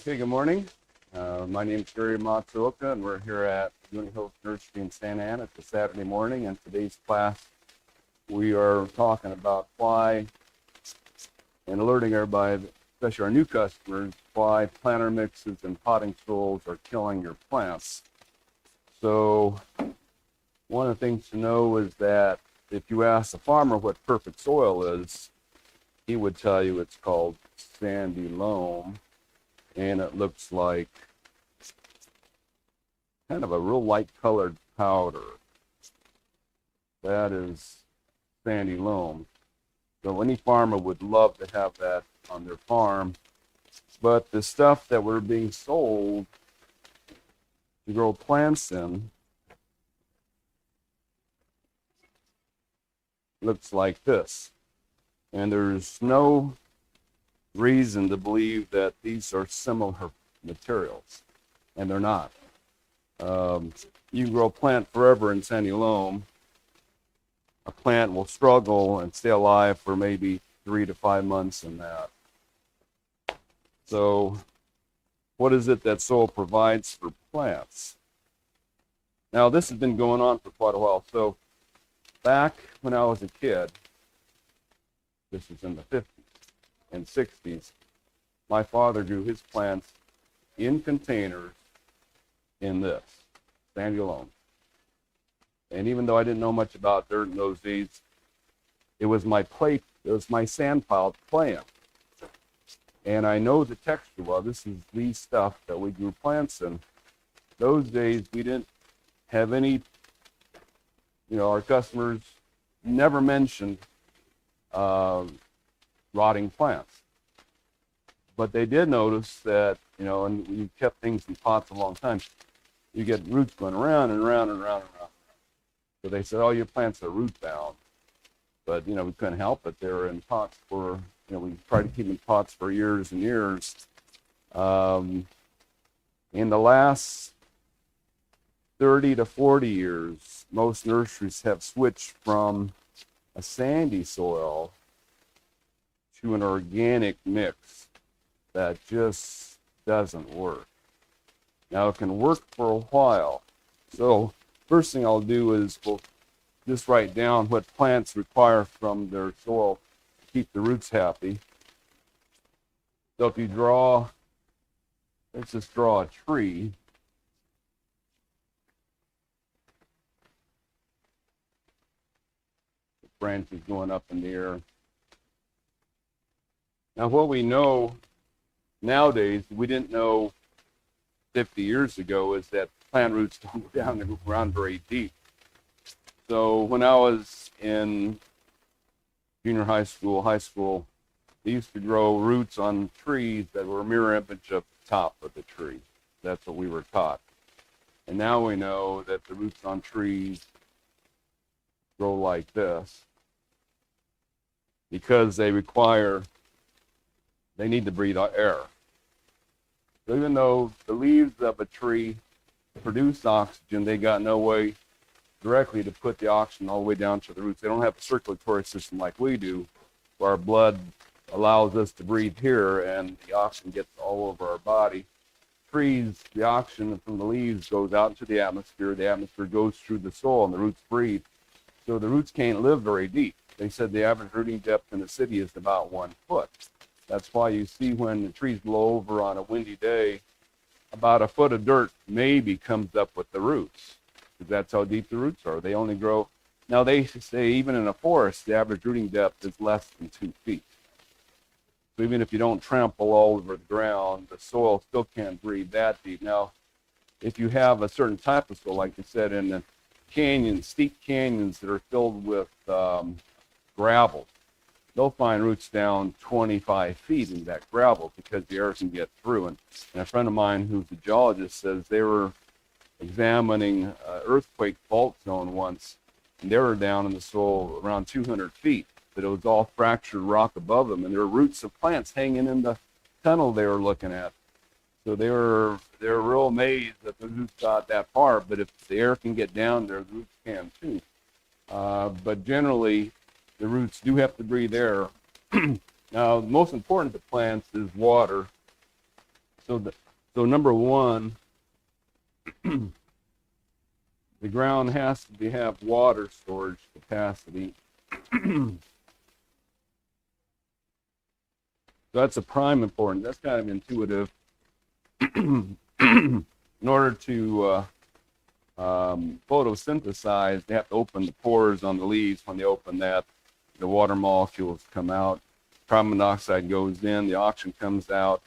Okay, good morning. My name is Gary Matsuoka, and we're here at Uni Hills Nursery in Santa Ana. It's a Saturday morning, and today's class we are talking about why and alerting everybody, especially our new customers, why planter mixes and potting soils are killing your plants. So one of the things to know is that if you ask a farmer what perfect soil is, he would tell you it's called sandy loam. And it looks like kind of a real light colored powder. That is sandy loam. So any farmer would love to have that on their farm. But the stuff that we're being sold to grow plants in looks like this. And there's no reason to believe that these are similar materials, and they're not. You can grow a plant forever in sandy loam. A plant will struggle and stay alive for maybe 3 to 5 months in that. So what is it that soil provides for plants? Now, this has been going on for quite a while. So back when I was a kid, this was in the 50s and 60s, my father grew his plants in containers in this, sandy loam. And even though I didn't know much about dirt in those days, it was my sand pile to play in. And I know the texture well. This is the stuff that we grew plants in. Those days, we didn't have any, our customers never mentioned rotting plants. But they did notice that, and you kept things in pots a long time, you get roots going around and around and around and around. So they said, oh, your plants are root bound. But, we couldn't help it. They were in pots for, we tried to keep them in pots for years and years. In the last 30 to 40 years, most nurseries have switched from a sandy soil to an organic mix that just doesn't work. Now, it can work for a while. So first thing I'll do is we'll just write down what plants require from their soil to keep the roots happy. So if you let's just draw a tree. The branches going up in the air. Now, what we know nowadays, we didn't know 50 years ago, is that plant roots don't go down the ground very deep. So when I was in junior high school, they used to grow roots on trees that were a mirror image of the top of the tree. That's what we were taught. And now we know that the roots on trees grow like this because they need to breathe air. So even though the leaves of a tree produce oxygen, they got no way directly to put the oxygen all the way down to the roots. They don't have a circulatory system like we do, where our blood allows us to breathe here and the oxygen gets all over our body. Trees, the oxygen from the leaves goes out into the atmosphere goes through the soil, and the roots breathe. So the roots can't live very deep. They said the average rooting depth in the city is about 1 foot. That's why you see when the trees blow over on a windy day, about a foot of dirt maybe comes up with the roots, because that's how deep the roots are. They only grow. Now, they say even in a forest, the average rooting depth is less than 2 feet. So even if you don't trample all over the ground, the soil still can't breathe that deep. Now, if you have a certain type of soil, like you said, in the canyons, steep canyons that are filled with gravel, they'll find roots down 25 feet in that gravel because the air can get through. And a friend of mine who's a geologist says they were examining an earthquake fault zone once, and they were down in the soil around 200 feet, but it was all fractured rock above them, and there were roots of plants hanging in the tunnel they were looking at. So they were real amazed that the roots got that far, but if the air can get down there, the roots can too. But generally, the roots do have to breathe air. Now, the most important to plants is water. So number one, the ground has to have water storage capacity. So that's a prime important. That's kind of intuitive. In order to photosynthesize, they have to open the pores on the leaves. When they open that, the water molecules come out, carbon dioxide goes in, the oxygen comes out,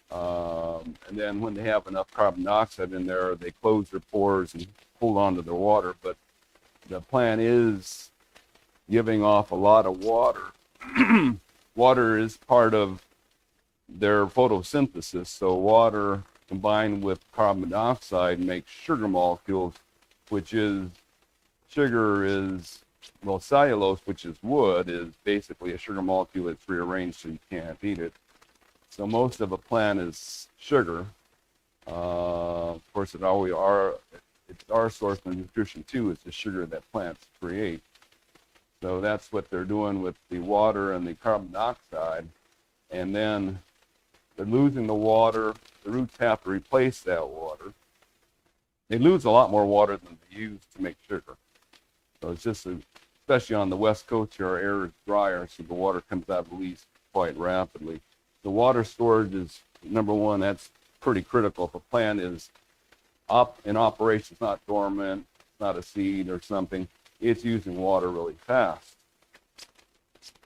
and then when they have enough carbon dioxide in there, they close their pores and hold on to their water. But the plant is giving off a lot of water. Water is part of their photosynthesis, so water combined with carbon dioxide makes sugar molecules, which is, sugar is, well, cellulose, which is wood, is basically a sugar molecule that's rearranged so you can't eat it. So most of a plant is sugar. Of course, it's our source of nutrition too, is the sugar that plants create. So that's what they're doing with the water and the carbon dioxide. And then they're losing the water. The roots have to replace that water. They lose a lot more water than they use to make sugar. So it's just, especially on the west coast here, our air is drier, so the water comes out of the leaves quite rapidly. The water storage is number one. That's pretty critical. If a plant is in operation, it's not dormant, it's not a seed or something, it's using water really fast.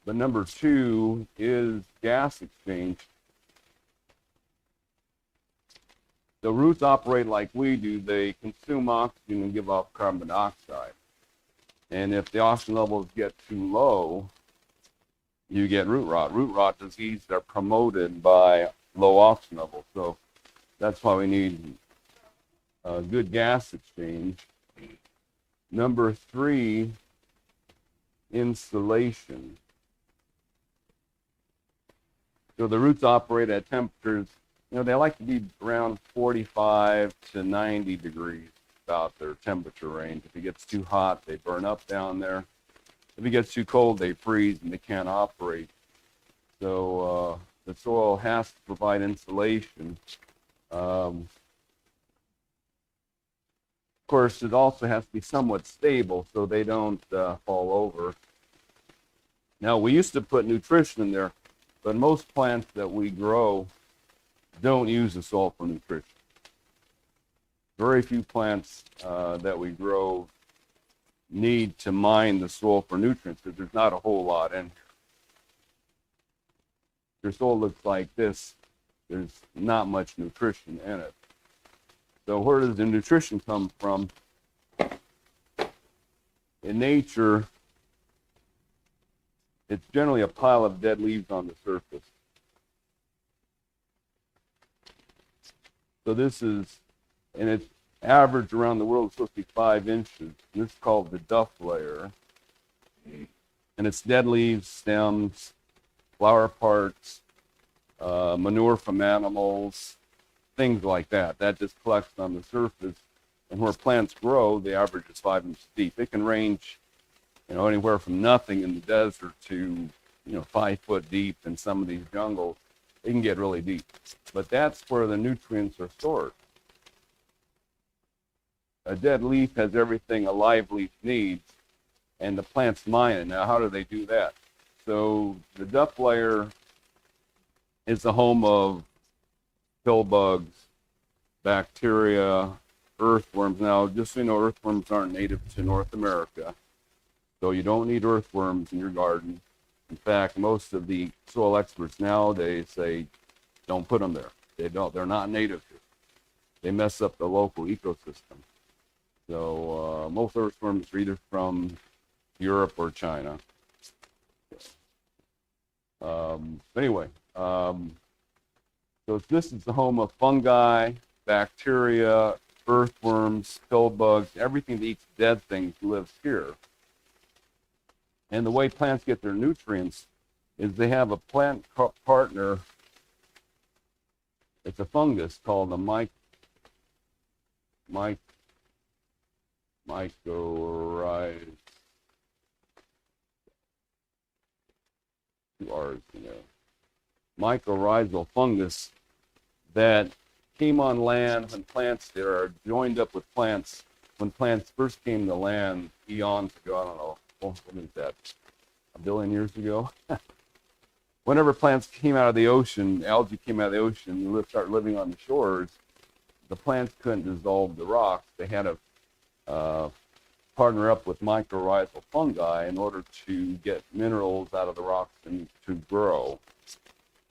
But number two is gas exchange. The roots operate like we do. They consume oxygen and give off carbon dioxide. And if the oxygen levels get too low, you get root rot. Root rot diseases are promoted by low oxygen levels. So that's why we need good gas exchange. Number three, insulation. So the roots operate at temperatures, they like to be around 45 to 90 degrees, about their temperature range. If it gets too hot, they burn up down there. If it gets too cold, they freeze and they can't operate. So the soil has to provide insulation. Of course, it also has to be somewhat stable so they don't fall over. Now, we used to put nutrition in there, but most plants that we grow don't use the soil for nutrition. Very few plants that we grow need to mine the soil for nutrients because there's not a whole lot in here. Your soil looks like this. There's not much nutrition in it. So where does the nutrition come from? In nature, it's generally a pile of dead leaves on the surface. So this is, and it's average around the world, it's supposed to be 5 inches. And this is called the duff layer. And it's dead leaves, stems, flower parts, manure from animals, things like that. That just collects on the surface. And where plants grow, the average is 5 inches deep. It can range, anywhere from nothing in the desert to, 5 foot deep in some of these jungles. It can get really deep. But that's where the nutrients are stored. A dead leaf has everything a live leaf needs, and the plants mine it. Now, how do they do that? So the duff layer is the home of pill bugs, bacteria, earthworms. Now, just so you know, earthworms aren't native to North America, so you don't need earthworms in your garden. In fact, most of the soil experts nowadays say, don't put them there. They're not native here. They mess up the local ecosystem. So most earthworms are either from Europe or China. Anyway, so this is the home of fungi, bacteria, earthworms, pill bugs, everything that eats dead things lives here. And the way plants get their nutrients is they have a plant partner. It's a fungus called a mycorrhizal. 2 R's, mycorrhizal fungus that came on land when plants are joined up with plants. When plants first came to land eons ago, I don't know, what is that, a billion years ago? Whenever plants came out of the ocean, algae came out of the ocean, and started living on the shores, the plants couldn't dissolve the rocks. They had to partner up with mycorrhizal fungi in order to get minerals out of the rocks and to grow.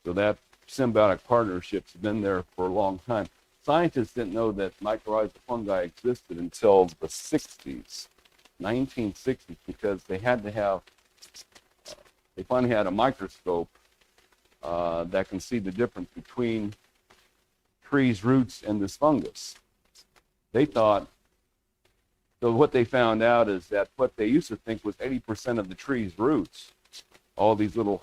So that symbiotic partnership's been there for a long time. Scientists didn't know that mycorrhizal fungi existed until the 60s, 1960s, because they had to have, they finally had a microscope that can see the difference between trees' roots and this fungus. They thought, so what they found out is that what they used to think was 80% of the tree's roots, all these little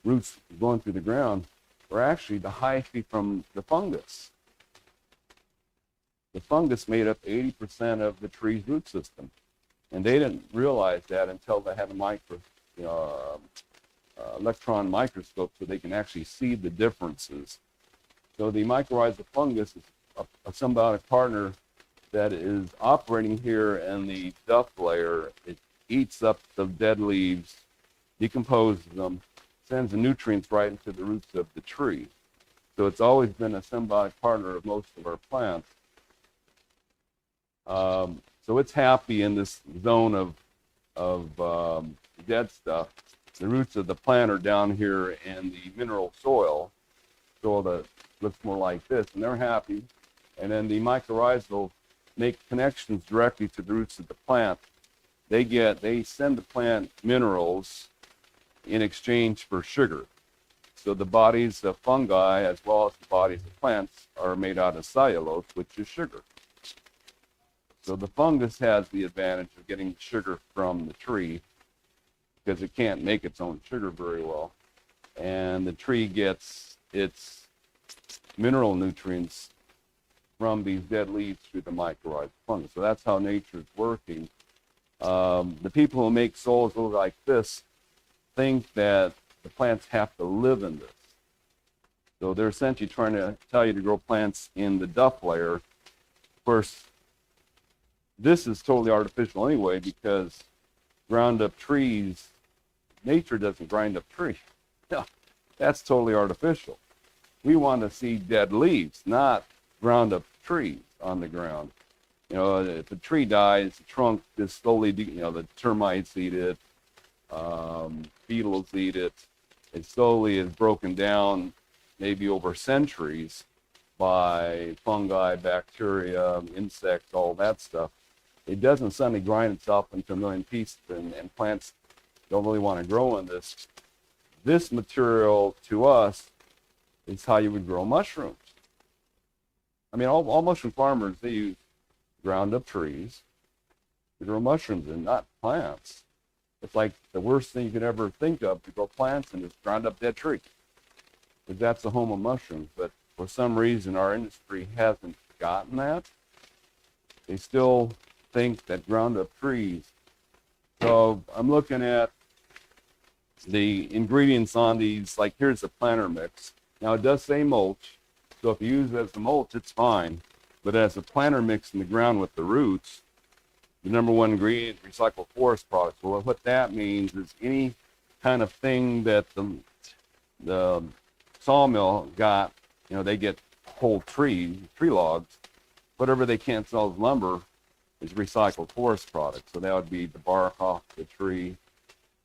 roots going through the ground, were actually the hyphae from the fungus. The fungus made up 80% of the tree's root system. And they didn't realize that until they had a electron microscope so they can actually see the differences. So the mycorrhizal fungus is a symbiotic partner that is operating here in the duff layer. It eats up the dead leaves, decomposes them, sends the nutrients right into the roots of the tree. So it's always been a symbiotic partner of most of our plants. So it's happy in this zone of dead stuff. The roots of the plant are down here in the mineral soil that looks more like this, and they're happy. And then the mycorrhizal make connections directly to the roots of the plant. They send the plant minerals in exchange for sugar. So the bodies of fungi, as well as the bodies of plants, are made out of cellulose, which is sugar. So the fungus has the advantage of getting sugar from the tree because it can't make its own sugar very well. And the tree gets its mineral nutrients from these dead leaves through the mycorrhizal fungus. So that's how nature is working. The people who make soils look like this think that the plants have to live in this. So they're essentially trying to tell you to grow plants in the duff layer. Of course, this is totally artificial anyway because ground up trees, nature doesn't grind up trees. No, that's totally artificial. We want to see dead leaves, not ground up trees on the ground. You know, if a tree dies, the trunk just slowly, the termites eat it, beetles eat it. It slowly is broken down, maybe over centuries, by fungi, bacteria, insects, all that stuff. It doesn't suddenly grind itself into a million pieces, and plants don't really want to grow in this. This material, to us, is how you would grow mushrooms. I mean, all mushroom farmers, they use ground up trees to grow mushrooms and not plants. It's like the worst thing you could ever think of to grow plants and just ground up dead tree. Because that's the home of mushrooms. But for some reason, our industry hasn't gotten that. They still think that ground up trees. So I'm looking at the ingredients on these, like here's the planter mix. Now it does say mulch, so if you use it as a mulch, it's fine. But as a planter mix in the ground with the roots, the number one ingredient is recycled forest products. Well, what that means is any kind of thing that the sawmill got, they get whole tree logs. Whatever they can't sell as lumber is recycled forest products. So that would be the bark off the tree,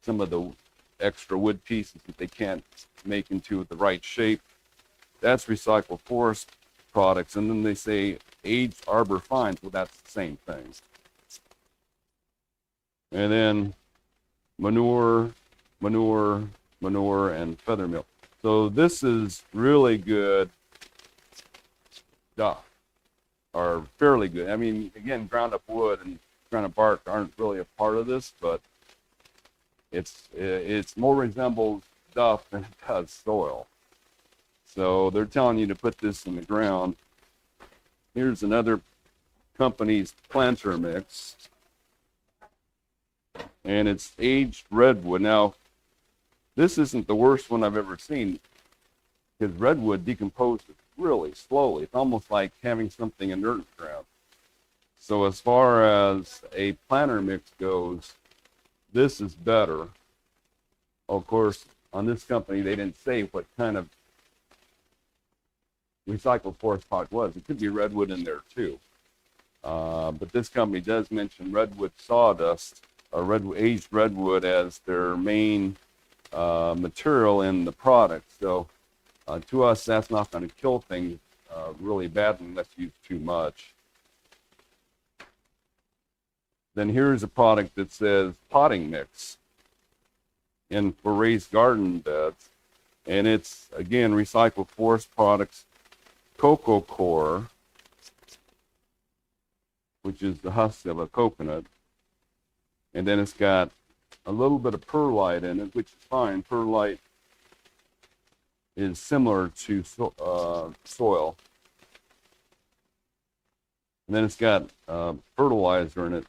some of the extra wood pieces that they can't make into the right shape. That's recycled forest products. And then they say aged arbor fines. Well, that's the same thing. And then manure, and feather milk. So this is really good stuff, or fairly good. I mean, again, ground up wood and ground up bark aren't really a part of this, but it's more resembles duff than it does soil. So they're telling you to put this in the ground. Here's another company's planter mix. And it's aged redwood. Now, this isn't the worst one I've ever seen. because redwood decomposes really slowly. It's almost like having something inert in the ground. So as far as a planter mix goes, this is better. Of course, on this company, they didn't say what kind of recycled forest product was. It could be redwood in there too. But this company does mention redwood sawdust or aged redwood as their main material in the product. So to us, that's not going to kill things really badly unless you use too much. Then here's a product that says potting mix for raised garden beds. And it's, again, recycled forest products, cocoa coir, which is the husk of a coconut. And then it's got a little bit of perlite in it, which is fine. Perlite is similar to soil. And then it's got fertilizer in it.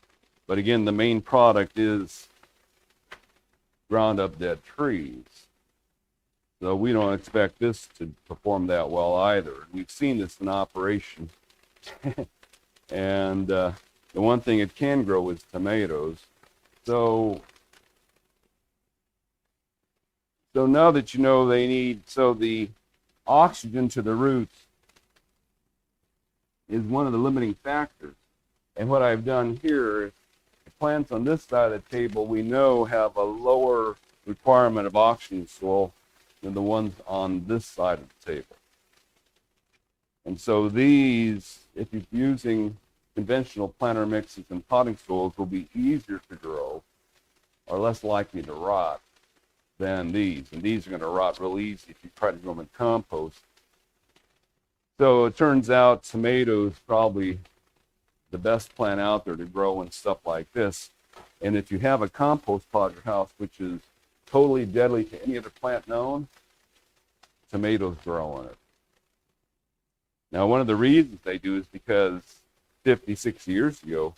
But again, the main product is ground up dead trees. So we don't expect this to perform that well either. We've seen this in operation. And the one thing it can grow is tomatoes. So now that you know the oxygen to the roots is one of the limiting factors. And what I've done here is the plants on this side of the table we know have a lower requirement of oxygen soil than the ones on this side of the table. And so these, if you're using conventional planter mixes and potting soils, will be easier to grow or less likely to rot than these. And these are going to rot real easy if you try to grow them in compost. So it turns out tomatoes probably the best plant out there to grow and stuff like this. And if you have a compost pot at your house, which is totally deadly to any other plant known, tomatoes grow in it. Now, one of the reasons they do is because 50, 60 years ago,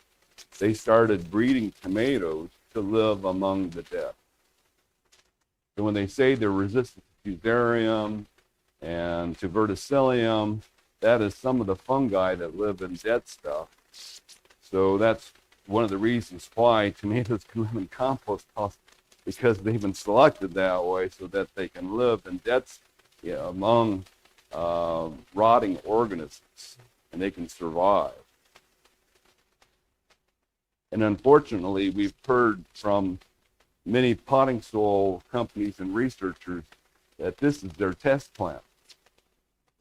they started breeding tomatoes to live among the dead. So when they say they're resistant to fusarium and to verticillium, that is some of the fungi that live in dead stuff. So that's one of the reasons why tomatoes can live in compost piles, because they've been selected that way so that they can live in dead, among rotting organisms, and they can survive. And unfortunately, we've heard from many potting soil companies and researchers that this is their test plant.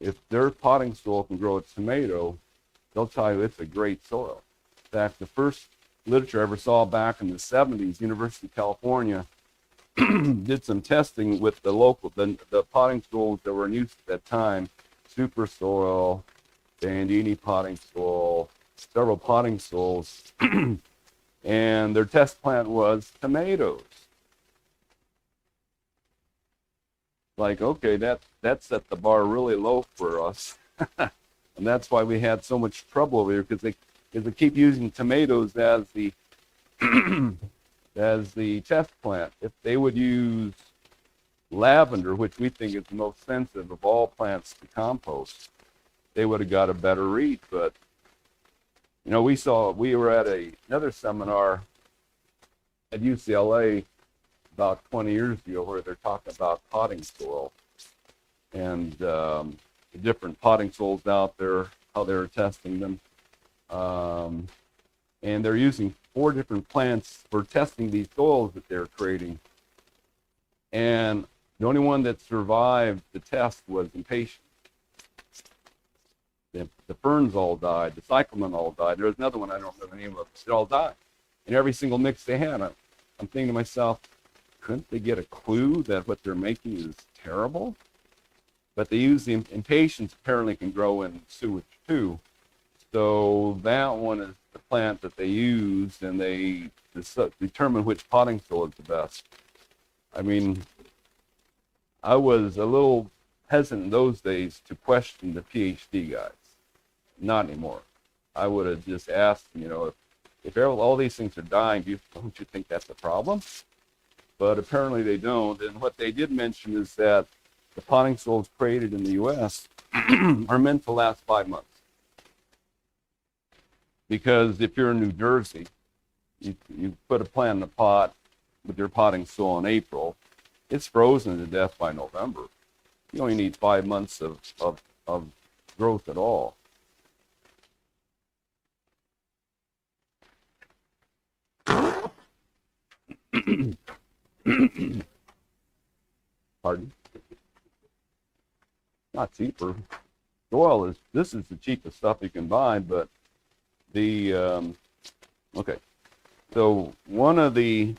If their potting soil can grow a tomato, they'll tell you it's a great soil. In fact, the first literature I ever saw back in the 70s, University of California did some testing with the potting soils that were in use at that time, super soil, Bandini potting soil, several potting soils, and their test plant was tomatoes. Like, okay, that set the bar really low for us. And that's why we had so much trouble over here, because they keep using tomatoes as the as the test plant. If they would use lavender, which we think is the most sensitive of all plants to compost, they would have got a better read. But we were at another seminar at UCLA about 20 years ago where they're talking about potting soil and the different potting soils out there, how they're testing them. And they're using 4 different plants for testing these soils that they're creating. And the only one that survived the test was impatiens. The ferns all died. The cyclamen all died. There was another one, I don't know the name of it. They all died. And every single mix they had, I'm thinking to myself, couldn't they get a clue that what they're making is terrible? But they use the impatiens apparently can grow in sewage too. So that one is the plant that they used, and they determine which potting soil is the best. I mean, I was a little hesitant in those days to question the PhD guys. Not anymore. I would have just asked, if all these things are dying, don't you think that's a problem? But apparently they don't. And what they did mention is that the potting soils created in the U.S. are meant to last 5 months. Because if you're in New Jersey, you put a plant in a pot with your potting soil in April, it's frozen to death by November. You only need 5 months of growth at all. Pardon? Not cheaper. Soil is, this is the cheapest stuff you can buy, but the, okay. So one of the,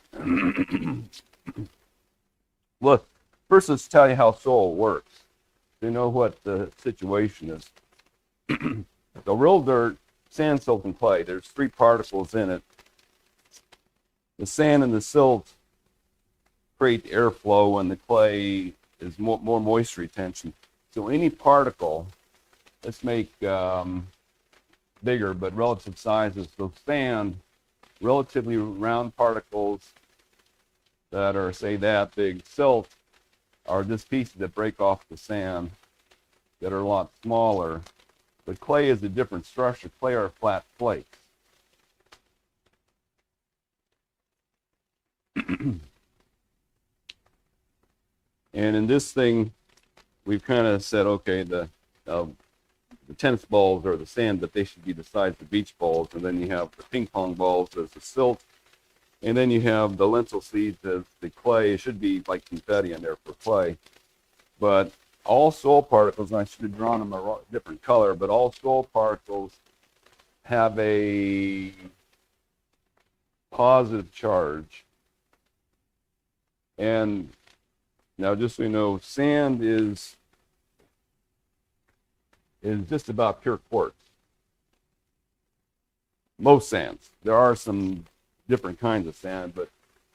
look, first let's tell you how soil works. You know what the situation is. The real dirt, sand, silt, and clay, there's 3 particles in it. The sand and the silt create airflow, and the clay is more moisture retention. So any particle, let's make bigger but relative sizes. So sand, relatively round particles that are, say, that big. Silt are just pieces that break off the sand that are a lot smaller. But clay is a different structure. Clay are flat flakes. And in this thing, we've kind of said, okay, the tennis balls are the sand, but they should be the size of beach balls. And then you have the ping pong balls as the silt. And then you have the lentil seeds as the clay. It should be like confetti in there for clay. But all soil particles, and I should have drawn them a different color, but all soil particles have a positive charge. And now, just so you know, sand is just about pure quartz. Most sands. There are some different kinds of sand, but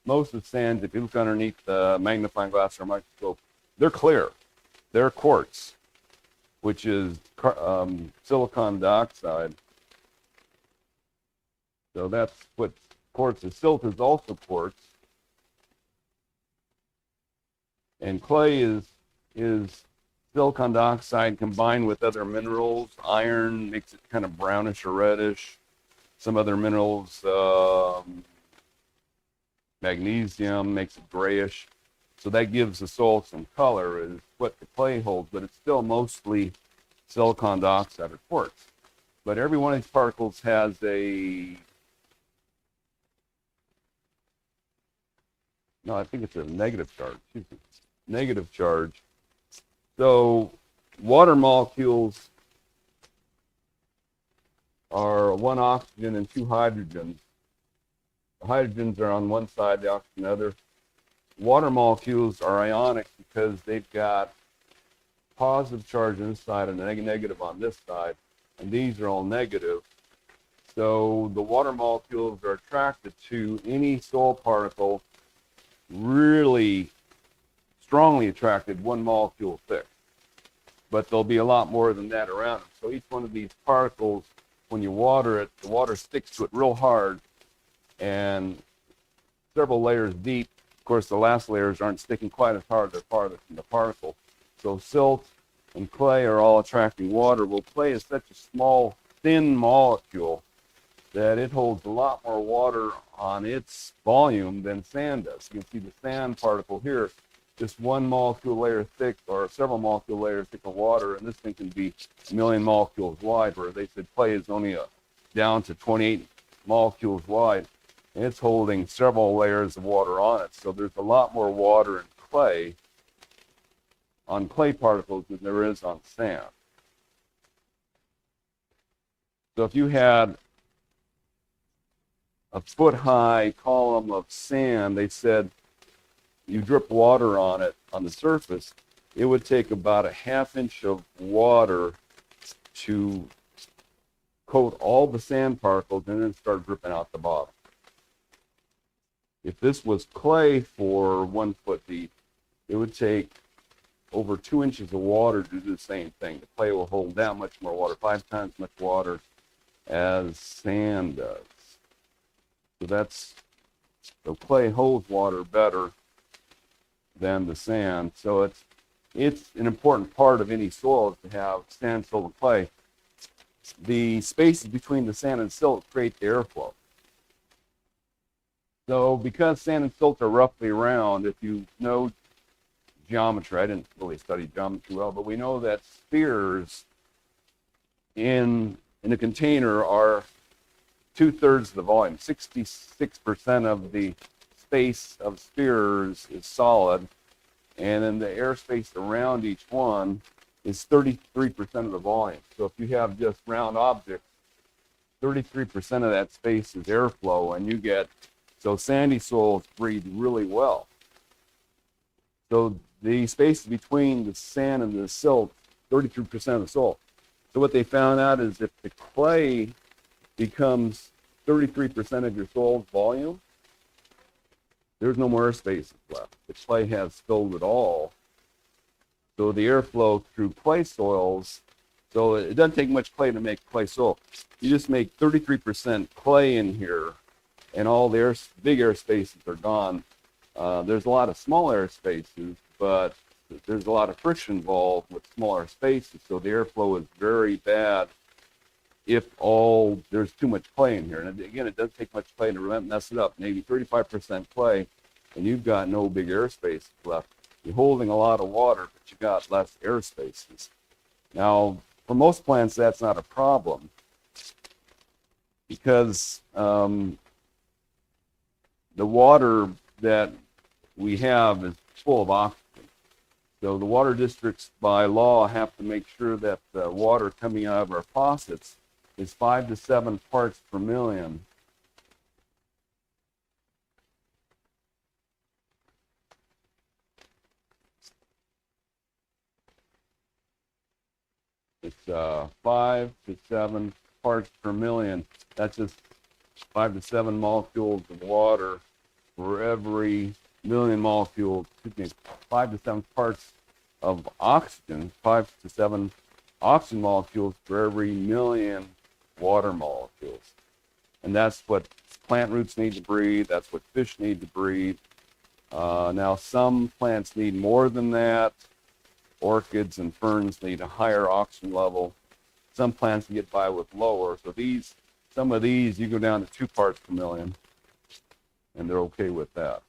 most of the sands, if you look underneath the magnifying glass or microscope, they're clear. They're quartz, which is silicon dioxide. So that's what quartz is. Silt is also quartz. And clay is silicon dioxide combined with other minerals. Iron makes it kind of brownish or reddish. Some other minerals, magnesium makes it grayish. So that gives the soil some color, is what the clay holds, but it's still mostly silicon dioxide or quartz. But every one of these particles has a, no, I think it's a negative charge. Excuse me. Negative charge. So water molecules are 1 oxygen and 2 hydrogens. The hydrogens are on one side, the oxygen on the other. Water molecules are ionic because they've got positive charge on this side and a negative on this side, and these are all negative. So the water molecules are attracted to any soil particle, really strongly attracted, 1 molecule thick. But there'll be a lot more than that around it. So each one of these particles, when you water it, the water sticks to it real hard and several layers deep. Of course, the last layers aren't sticking quite as hard. They're farther from the particle. So silt and clay are all attracting water. Well, clay is such a small, thin molecule that it holds a lot more water on its volume than sand does. You can see the sand particle here, just 1 molecule layer thick or several molecule layers thick of water, and this thing can be a million molecules wide, where they said clay is only down to 28 molecules wide, and it's holding several layers of water on it. So there's a lot more water in clay, on clay particles, than there is on sand. So if you had a foot-high column of sand, they said you drip water on it, on the surface, it would take about a 1/2 inch of water to coat all the sand particles and then start dripping out the bottom. If this was clay for 1 foot deep, it would take over 2 inches of water to do the same thing. The clay will hold that much more water, 5 times as much water as sand does. So clay holds water better than the sand. So it's an important part of any soil is to have sand, silt, and clay. The spaces between the sand and silt create the airflow. So because sand and silt are roughly round, if you know geometry, I didn't really study geometry well, but we know that spheres in a container are 2/3 of the volume. 66% of the space of spheres is solid, and then the airspace around each one is 33% of the volume. So if you have just round objects, 33% of that space is airflow, and you get, so sandy soils breathe really well. So the space between the sand and the silt, 33% of the soil. So what they found out is if the clay becomes 33% of your soil's volume, there's no more airspace left. The clay has filled it all. So the airflow through clay soils, so it doesn't take much clay to make clay soil. You just make 33% clay in here, and all the big air spaces are gone. There's a lot of small air spaces, but there's a lot of friction involved with smaller spaces, so the airflow is very bad if there's too much clay in here. And again, it doesn't take much clay to mess it up. Maybe 35% clay, and you've got no big airspace left. You're holding a lot of water, but you got less air spaces. Now, for most plants, that's not a problem because the water that we have is full of oxygen. So the water districts, by law, have to make sure that the water coming out of our faucets is 5 to 7 parts per million. It's 5 to 7 parts per million. That's just 5 to 7 molecules of water for every million molecules. 5 to 7 parts of oxygen, 5 to 7 oxygen molecules for every million water molecules. And that's what plant roots need to breathe. That's what fish need to breathe. Now, some plants need more than that. Orchids and ferns need a higher oxygen level. Some plants can get by with lower. So some of these, you go down to 2 parts per million, and they're okay with that.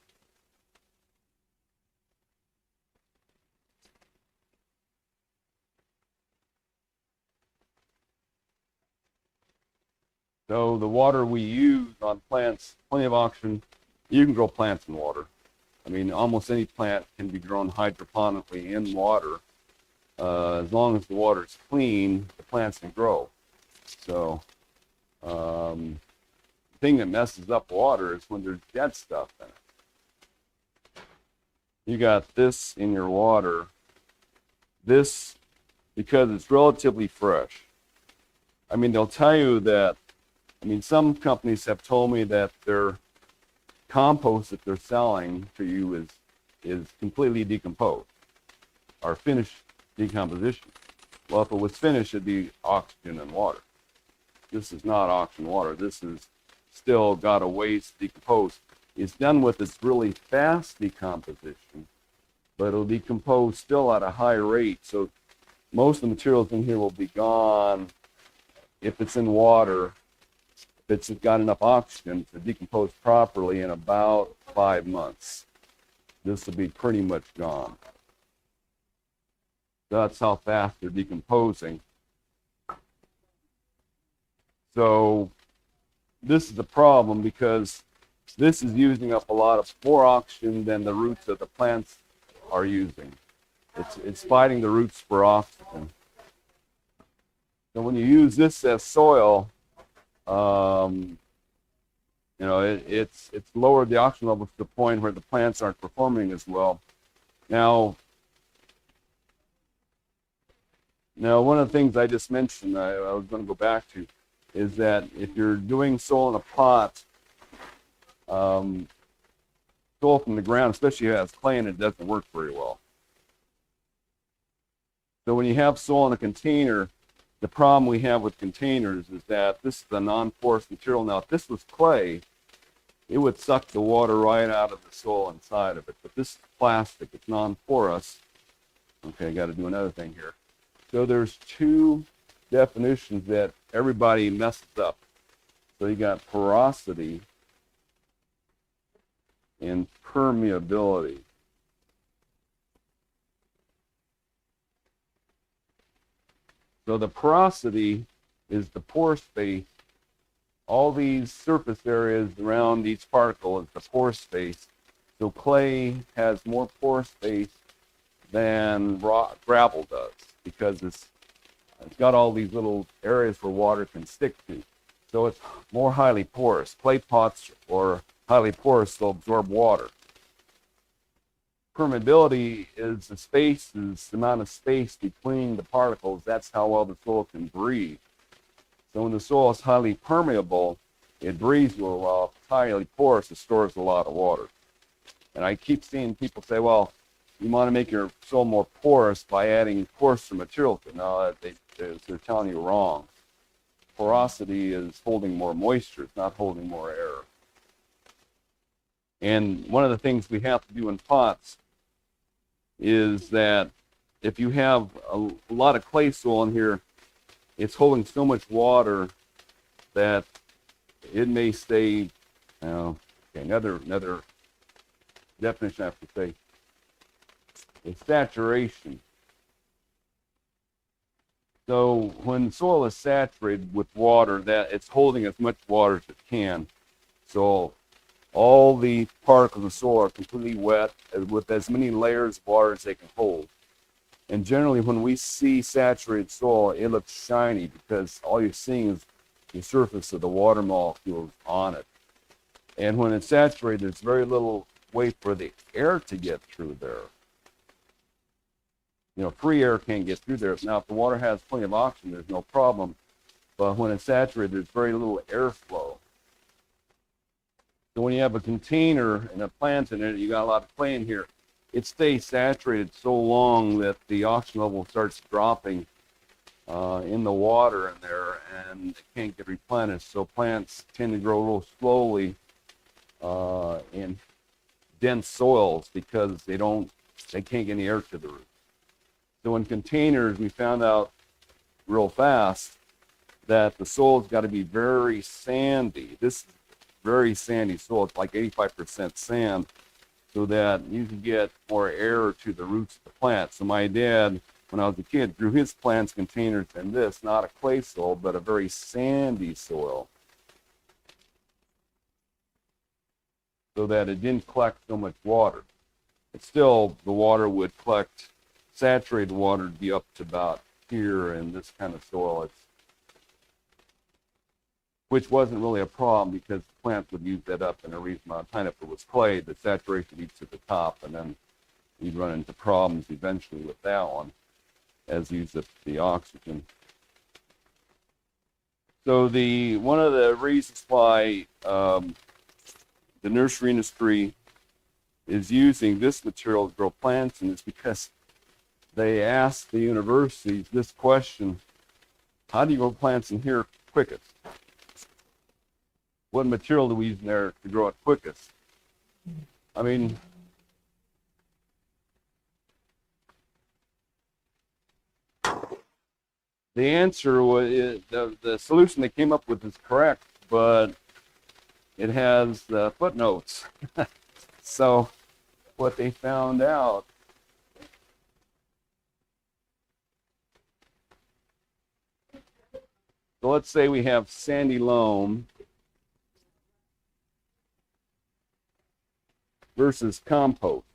So the water we use on plants, plenty of oxygen. You can grow plants in water. I mean, almost any plant can be grown hydroponically in water. As long as the water is clean, the plants can grow. So the thing that messes up water is when there's dead stuff in it. You got this in your water. This, because it's relatively fresh. I mean, they'll tell you that, some companies have told me that their compost that they're selling to you is completely decomposed or finished decomposition. Well, if it was finished, it'd be oxygen and water. This is not oxygen and water. This is still got a ways to decompose. It's done with this really fast decomposition, but it'll decompose still at a high rate. So most of the materials in here will be gone if it's in water. If it's got enough oxygen to decompose properly in about 5 months. This will be pretty much gone. That's how fast they're decomposing. So this is a problem because this is using up a lot of more oxygen than the roots of the plants are using. It's fighting the roots for oxygen. So when you use this as soil, it's lowered the oxygen level to the point where the plants aren't performing as well. Now, one of the things I just mentioned, I was going to go back to, is that if you're doing soil in a pot, soil from the ground, especially if it has clay in it, doesn't work very well. So when you have soil in a container, the problem we have with containers is that this is a non-porous material. Now, if this was clay, it would suck the water right out of the soil inside of it. But this is plastic, it's non-porous. Okay, I got to do another thing here. So there's two definitions that everybody messes up. So you got porosity and permeability. So the porosity is the pore space. All these surface areas around each particle is the pore space. So clay has more pore space than gravel does because it's got all these little areas where water can stick to. So it's more highly porous. Clay pots are highly porous, so absorb water. Permeability is the amount of space between the particles. That's how well the soil can breathe. So when the soil is highly permeable, it breathes real well. If it's highly porous, it stores a lot of water. And I keep seeing people say, well, you want to make your soil more porous by adding coarser material to it. No, they're telling you wrong. Porosity is holding more moisture. It's not holding more air. And one of the things we have to do in pots is that if you have a lot of clay soil in here, it's holding so much water that it may stay, okay, another definition I have to say is saturation. So when soil is saturated with water, that it's holding as much water as it can. So all the particles of soil are completely wet with as many layers of water as they can hold. And generally, when we see saturated soil, it looks shiny because all you're seeing is the surface of the water molecules on it. And when it's saturated, there's very little way for the air to get through there. You know, free air can't get through there. Now, if the water has plenty of oxygen, there's no problem. But when it's saturated, there's very little airflow. So when you have a container and a plant in it, you got a lot of clay in here, it stays saturated so long that the oxygen level starts dropping in the water in there, and it can't get replenished. So plants tend to grow real slowly in dense soils because they can't get any air to the roots. So in containers, we found out real fast that the soil's got to be very sandy. This is very sandy soil. It's like 85% sand, so that you can get more air to the roots of the plant. So my dad, when I was a kid, grew his plants containers in this, not a clay soil, but a very sandy soil, so that it didn't collect so much water. But still, the water would collect, saturated water to be up to about here in this kind of soil. Which wasn't really a problem because the plants would use that up in a reasonable amount of time. If it was clay, the saturation eats at the top, and then you'd run into problems eventually with that one as you use up the oxygen. So one of the reasons why the nursery industry is using this material to grow plants is because they ask the universities this question: how do you grow plants in here quickest? What material do we use in there to grow it quickest? I mean, the answer was the solution they came up with is correct, but it has footnotes. So what they found out so let's say we have sandy loam versus compost.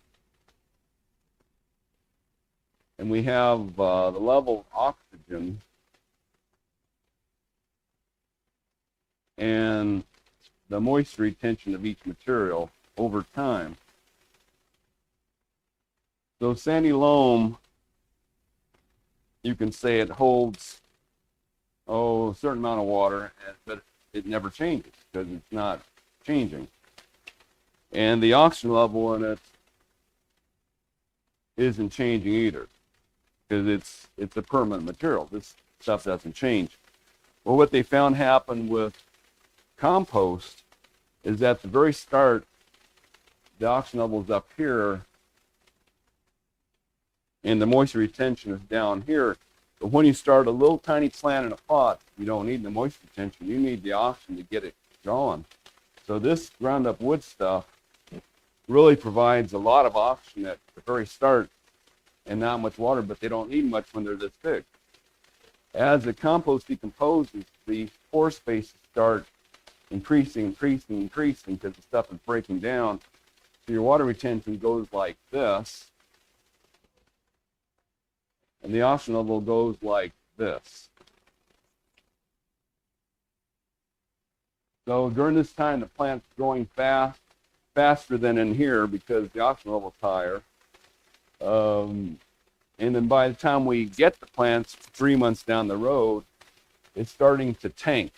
And we have the level of oxygen and the moisture retention of each material over time. So sandy loam, you can say it holds a certain amount of water, but it never changes because it's not changing. And the oxygen level in it isn't changing either because it's a permanent material. This stuff doesn't change. Well, what they found happened with compost is at the very start, the oxygen level is up here, and the moisture retention is down here. But when you start a little tiny plant in a pot, you don't need the moisture retention. You need the oxygen to get it going. So this ground up wood stuff really provides a lot of oxygen at the very start and not much water, but they don't need much when they're this big. As the compost decomposes, the pore spaces start increasing because the stuff is breaking down. So your water retention goes like this, and the oxygen level goes like this. So during this time, the plant's growing faster than in here because the oxygen level's higher. And then by the time we get the plants 3 months down the road, it's starting to tank.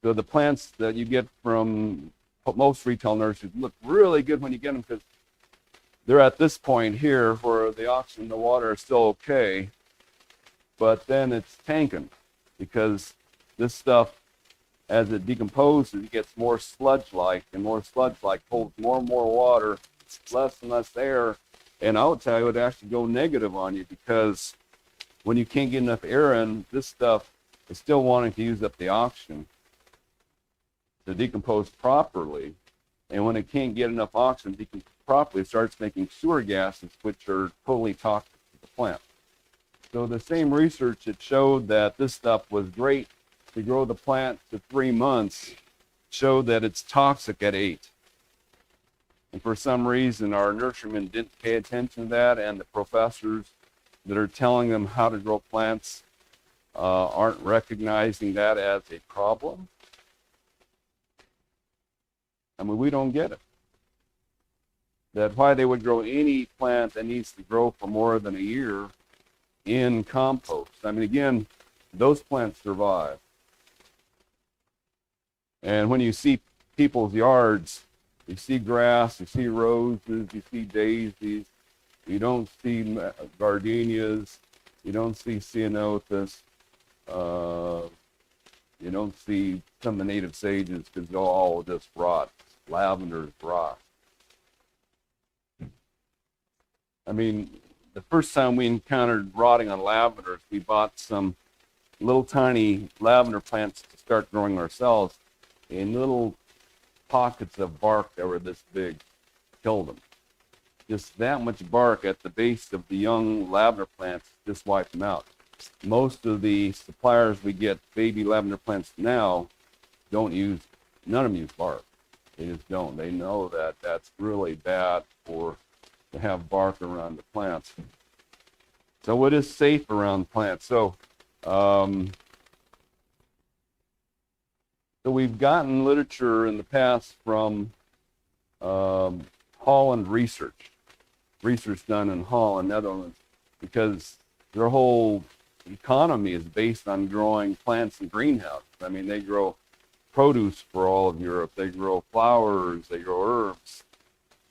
So the plants that you get from most retail nurseries look really good when you get them because they're at this point here where the oxygen and the water are still okay, but then it's tanking because this stuff, as it decomposes, it gets more sludge-like, and more sludge-like holds more and more water, less and less air. And I would tell you, it would actually go negative on you because when you can't get enough air in, this stuff is still wanting to use up the oxygen to decompose properly. And when it can't get enough oxygen to decompose properly, it starts making sewer gases, which are totally toxic to the plant. So the same research that showed that this stuff was great to grow the plant to 3 months showed that it's toxic at 8. And for some reason, our nurserymen didn't pay attention to that, and the professors that are telling them how to grow plants aren't recognizing that as a problem. I mean, we don't get it. That why they would grow any plant that needs to grow for more than a year in compost. I mean, again, those plants survive. And when you see people's yards, you see grass, you see roses, you see daisies, you don't see gardenias, you don't see ceanothus, you don't see some of the native sages because they'll all just rot. Lavenders rot. I mean, the first time we encountered rotting on lavenders, we bought some little tiny lavender plants to start growing ourselves, and little pockets of bark that were this big killed them. Just that much bark at the base of the young lavender plants just wiped them out. Most of the suppliers we get baby lavender plants now none of them use bark. They just don't. They know that that's really bad to have bark around the plants. So it is safe around plants. So we've gotten literature in the past from Holland research done in Holland, Netherlands, because their whole economy is based on growing plants in greenhouses. I mean, they grow produce for all of Europe. They grow flowers. They grow herbs.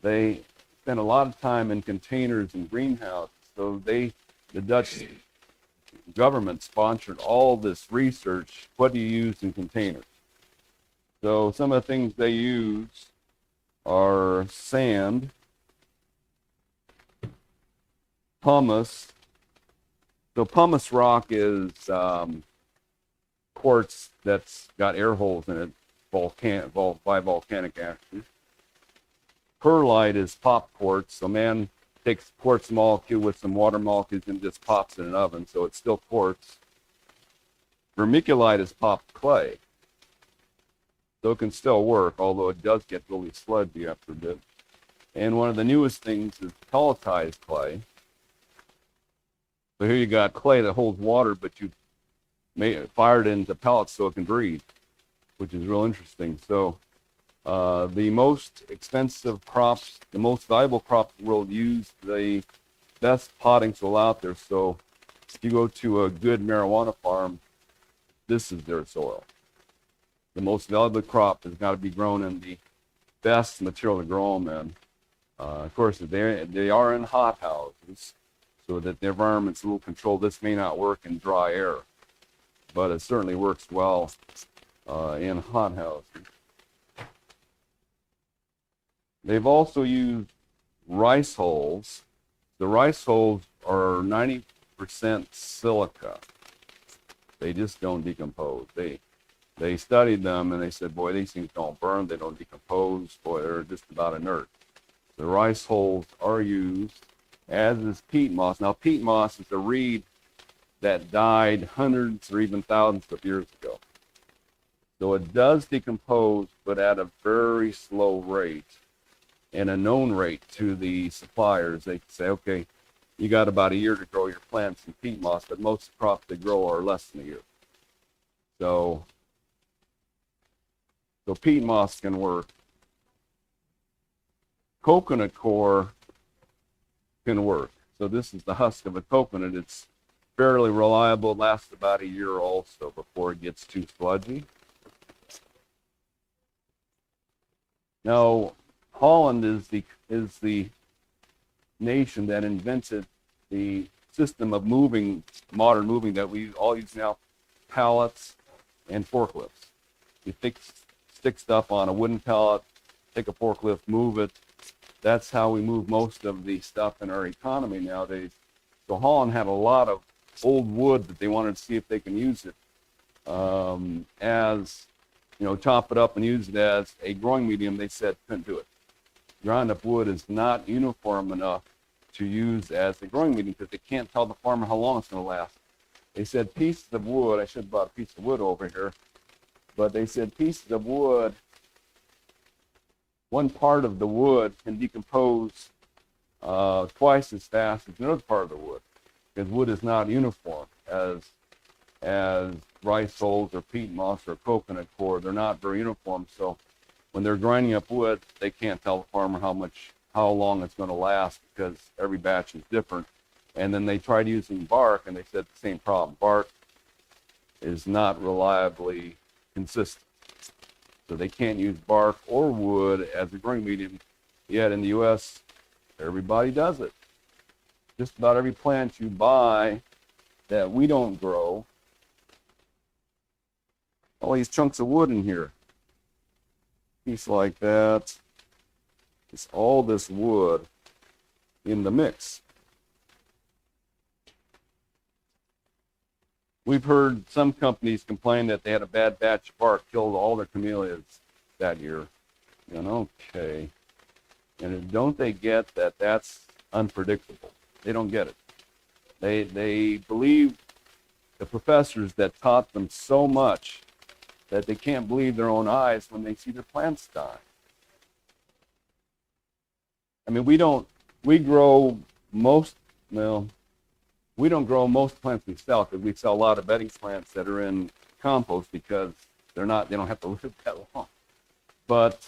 They spend a lot of time in containers and greenhouses. So the Dutch government sponsored all this research. What do you use in containers? So some of the things they use are sand, pumice. So pumice rock is quartz that's got air holes in it, by volcanic action. Perlite is pop quartz. So man takes quartz molecule with some water molecules and just pops in an oven, so it's still quartz. Vermiculite is popped clay. So it can still work, although it does get really sludgy after a bit. And one of the newest things is pelletized clay. So here you got clay that holds water, but you fire it into pellets so it can breathe, which is real interesting. So the most expensive crops, the most valuable crops in the world use the best potting soil out there. So if you go to a good marijuana farm, this is their soil. The most valuable crop has got to be grown in the best material to grow them in. Of course, they are in hot houses, so that the environment's a little controlled. This may not work in dry air, but it certainly works well in hot houses. They've also used rice hulls. the rice hulls are 90% silica. They just don't decompose. They studied them and they said, boy, these things don't burn, they don't decompose, boy, they're just about inert. The rice hulls are used, as is peat moss. Now, peat moss is a reed that died hundreds or even thousands of years ago. So it does decompose, but at a very slow rate and a known rate to the suppliers. They say, okay, you got about a year to grow your plants in peat moss, but most crops they grow are less than a year. So peat moss can work. Coconut core can work. So this is the husk of a coconut. It's fairly reliable, lasts about a year also before it gets too sludgy. Now, Holland is the nation that invented the system of modern moving that we all use now, pallets and forklifts. You stick stuff on a wooden pallet, take a forklift, move it. That's how we move most of the stuff in our economy nowadays. So Holland had a lot of old wood that they wanted to see if they can use it as, chop it up and use it as a growing medium. They said couldn't do it. Ground up wood is not uniform enough to use as a growing medium because they can't tell the farmer how long it's going to last. They said pieces of wood, I should have brought a piece of wood over here, but they said pieces of wood, one part of the wood can decompose twice as fast as another part of the wood, because wood is not uniform as rice hulls or peat moss or coconut core. They're not very uniform, so when they're grinding up wood, they can't tell the farmer how long it's going to last because every batch is different. And then they tried using bark, and they said the same problem. Bark is not reliably consistent. So they can't use bark or wood as a growing medium. Yet in the U.S., everybody does it. Just about every plant you buy that we don't grow, all these chunks of wood in here. Piece like that. It's all this wood in the mix. We've heard some companies complain that they had a bad batch of bark, killed all their camellias that year. Okay. And don't they get that that's unpredictable? They don't get it. They believe the professors that taught them so much that they can't believe their own eyes when they see their plants die. I mean, we don't grow most plants we sell, because we sell a lot of bedding plants that are in compost because they don't have to live that long. But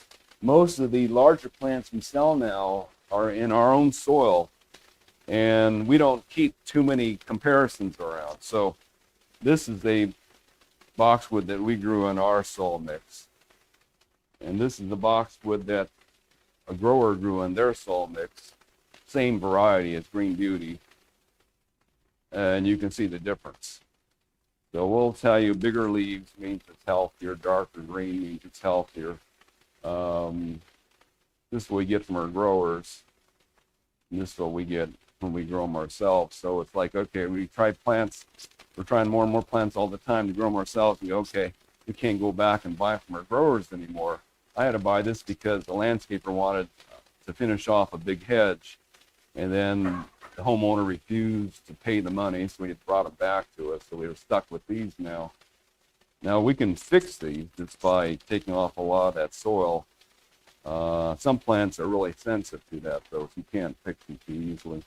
most of the larger plants we sell now are in our own soil, and we don't keep too many comparisons around. So this is a boxwood that we grew in our soil mix. And this is the boxwood that a grower grew in their soil mix. Same variety as Green Beauty. And you can see the difference. So we'll tell you bigger leaves means it's healthier, darker green means it's healthier. This is what we get from our growers. And this is what we get when we grow them ourselves. So it's like, okay, we try plants. We're trying more and more plants all the time to grow them ourselves. We go, okay, we can't go back and buy from our growers anymore. I had to buy this because the landscaper wanted to finish off a big hedge, and then the homeowner refused to pay the money, so we had brought it back to us. So we were stuck with these now. Now we can fix these just by taking off a lot of that soil. Some plants are really sensitive to that, though, so you can't fix them too easily.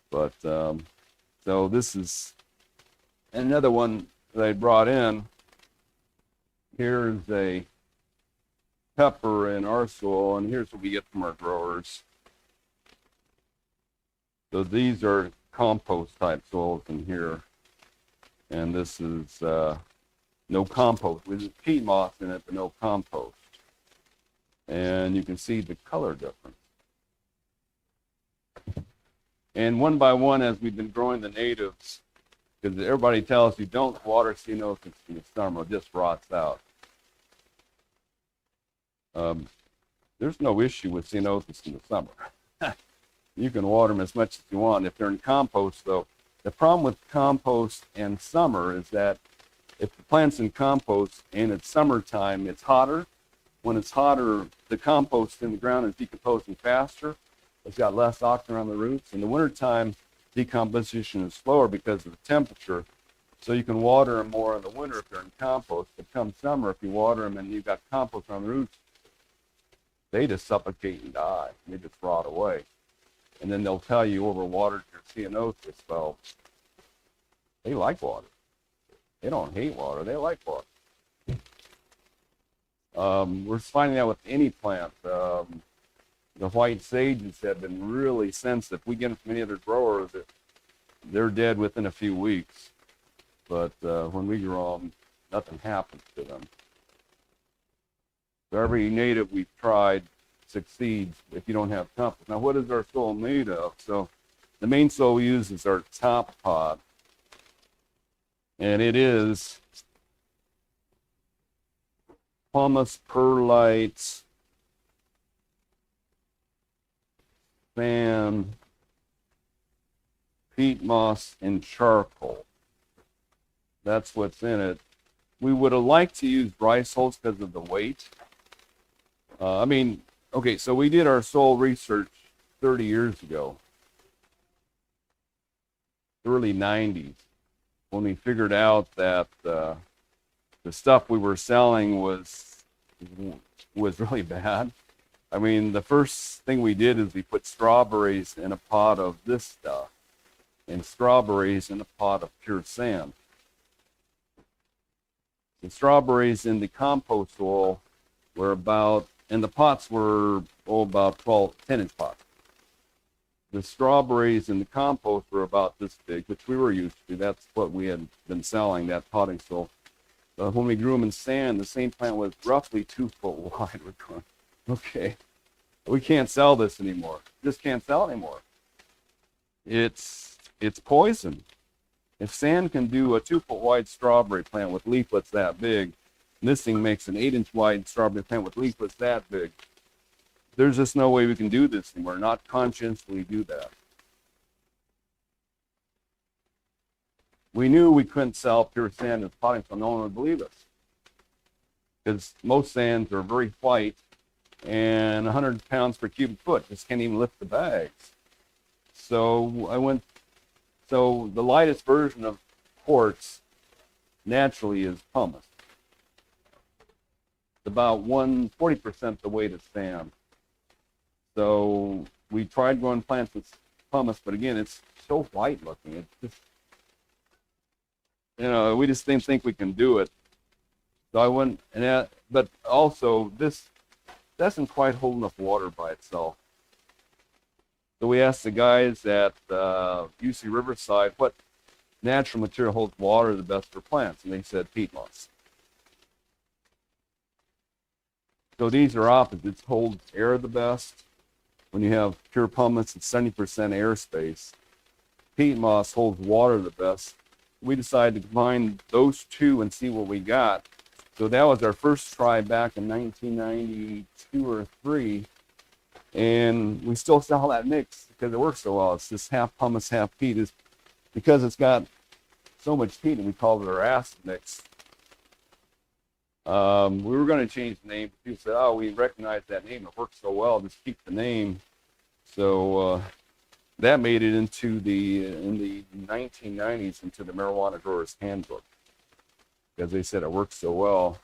But so this is another one that I brought in. Here's a pepper in our soil, and here's what we get from our growers. So these are compost type soils in here, and this is no compost. There's peat moss in it, but no compost. And you can see the color difference. And one by one, as we've been growing the natives, because everybody tells you don't water ceanothus in the summer, it just rots out. There's no issue with ceanothus in the summer. You can water them as much as you want. If they're in compost, though, the problem with compost and summer is that if the plant's in compost and it's summertime, it's hotter. When it's hotter, the compost in the ground is decomposing faster. It's got less oxygen around the roots. In the wintertime, decomposition is slower because of the temperature. So you can water them more in the winter if they're in compost. But come summer, if you water them and you've got compost on the roots, they just suffocate and die. They just rot away. And then they'll tell you overwatered your ceanothus. Well, they like water. They don't hate water. They like water. We're finding that with any plant. The white sages have been really sensitive. We get them from any other grower, they're dead within a few weeks. But when we grow them, nothing happens to them. So every native we've tried succeeds if you don't have compost. Now, what is our soil made of? So the main soil we use is our top pot. And it is pumice, perlite, sand, peat moss, and charcoal. That's what's in it. We would have liked to use rice hulls because of the weight. Okay, so we did our soil research 30 years ago, early 90s, when we figured out that the stuff we were selling was really bad. I mean, the first thing we did is we put strawberries in a pot of this stuff and strawberries in a pot of pure sand. The strawberries in the compost soil were about, and the pots were about 10-inch pots. The strawberries in the compost were about this big, which we were used to. That's what we had been selling, that potting soil. But when we grew them in sand, the same plant was roughly 2 foot wide. We're going, okay, we can't sell this anymore. Just can't sell it anymore. It's poison. If sand can do a 2 foot wide strawberry plant with leaflets that big, and this thing makes an 8-inch wide strawberry plant with leaflets that big, there's just no way we can do this anymore. Not consciously do that. We knew we couldn't sell pure sand as potting soil. No one would believe us, because most sands are very white, and 100 pounds per cubic foot just can't even lift the bags. So the lightest version of quartz naturally is pumice. It's about 40% the weight of sand. So we tried growing plants with pumice, but again, it's so white looking. It's just, we just didn't think we can do it. So I went, but also this doesn't quite hold enough water by itself. So we asked the guys at UC Riverside what natural material holds water the best for plants, and they said peat moss. So these are opposites. Hold air the best. When you have pure pumice, it's 70% airspace. Peat moss holds water the best. We decided to combine those two and see what we got. So that was our first try back in 1992 or 3. And we still sell that mix because it works so well. It's just half pumice, half peat. Is because it's got so much peat, and we called it our acid mix. We were going to change the name. People said, "Oh, we recognize that name. It works so well. Just keep the name." So that made it into in the 1990s into the Marijuana Growers Handbook, because they said it works so well.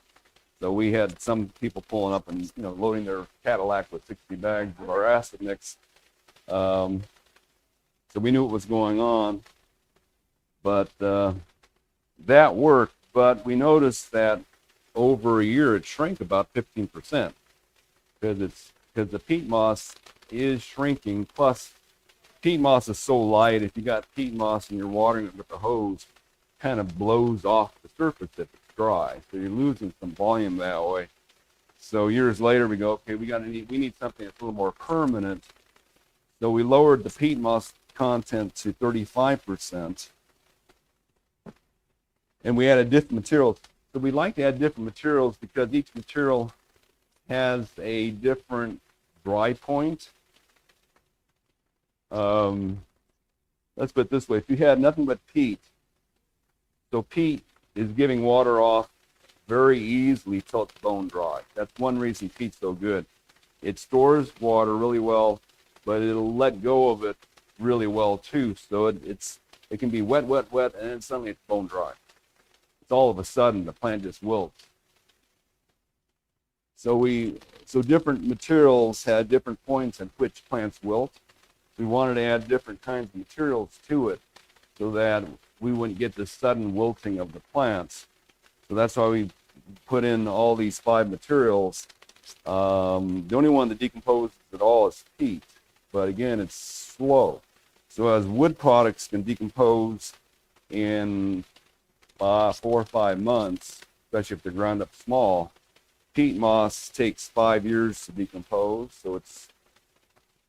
So we had some people pulling up and loading their Cadillac with 60 bags of our acid mix. So we knew what was going on, but that worked. But we noticed that over a year it shrank about 15%, because the peat moss is shrinking. Plus, peat moss is so light. If you got peat moss and you're watering it with a hose, it kind of blows off the surface if it's dry. So you're losing some volume that way. So years later we go, okay, we need something that's a little more permanent. So we lowered the peat moss content to 35%, and we added different materials. So we like to add different materials because each material has a different dry point. Let's put it this way. If you had nothing but peat, so peat is giving water off very easily till it's bone dry. That's one reason peat's so good. It stores water really well, but it'll let go of it really well too. So it can be wet, wet, wet, and then suddenly it's bone dry. It's all of a sudden the plant just wilts. So different materials had different points at which plants wilt. We wanted to add different kinds of materials to it so that we wouldn't get this sudden wilting of the plants. So that's why we put in all these 5 materials. The only one that decomposes at all is peat, but again, it's slow. So as wood products can decompose in 4 or 5 months, especially if they're ground up small, peat moss takes 5 years to decompose. So it's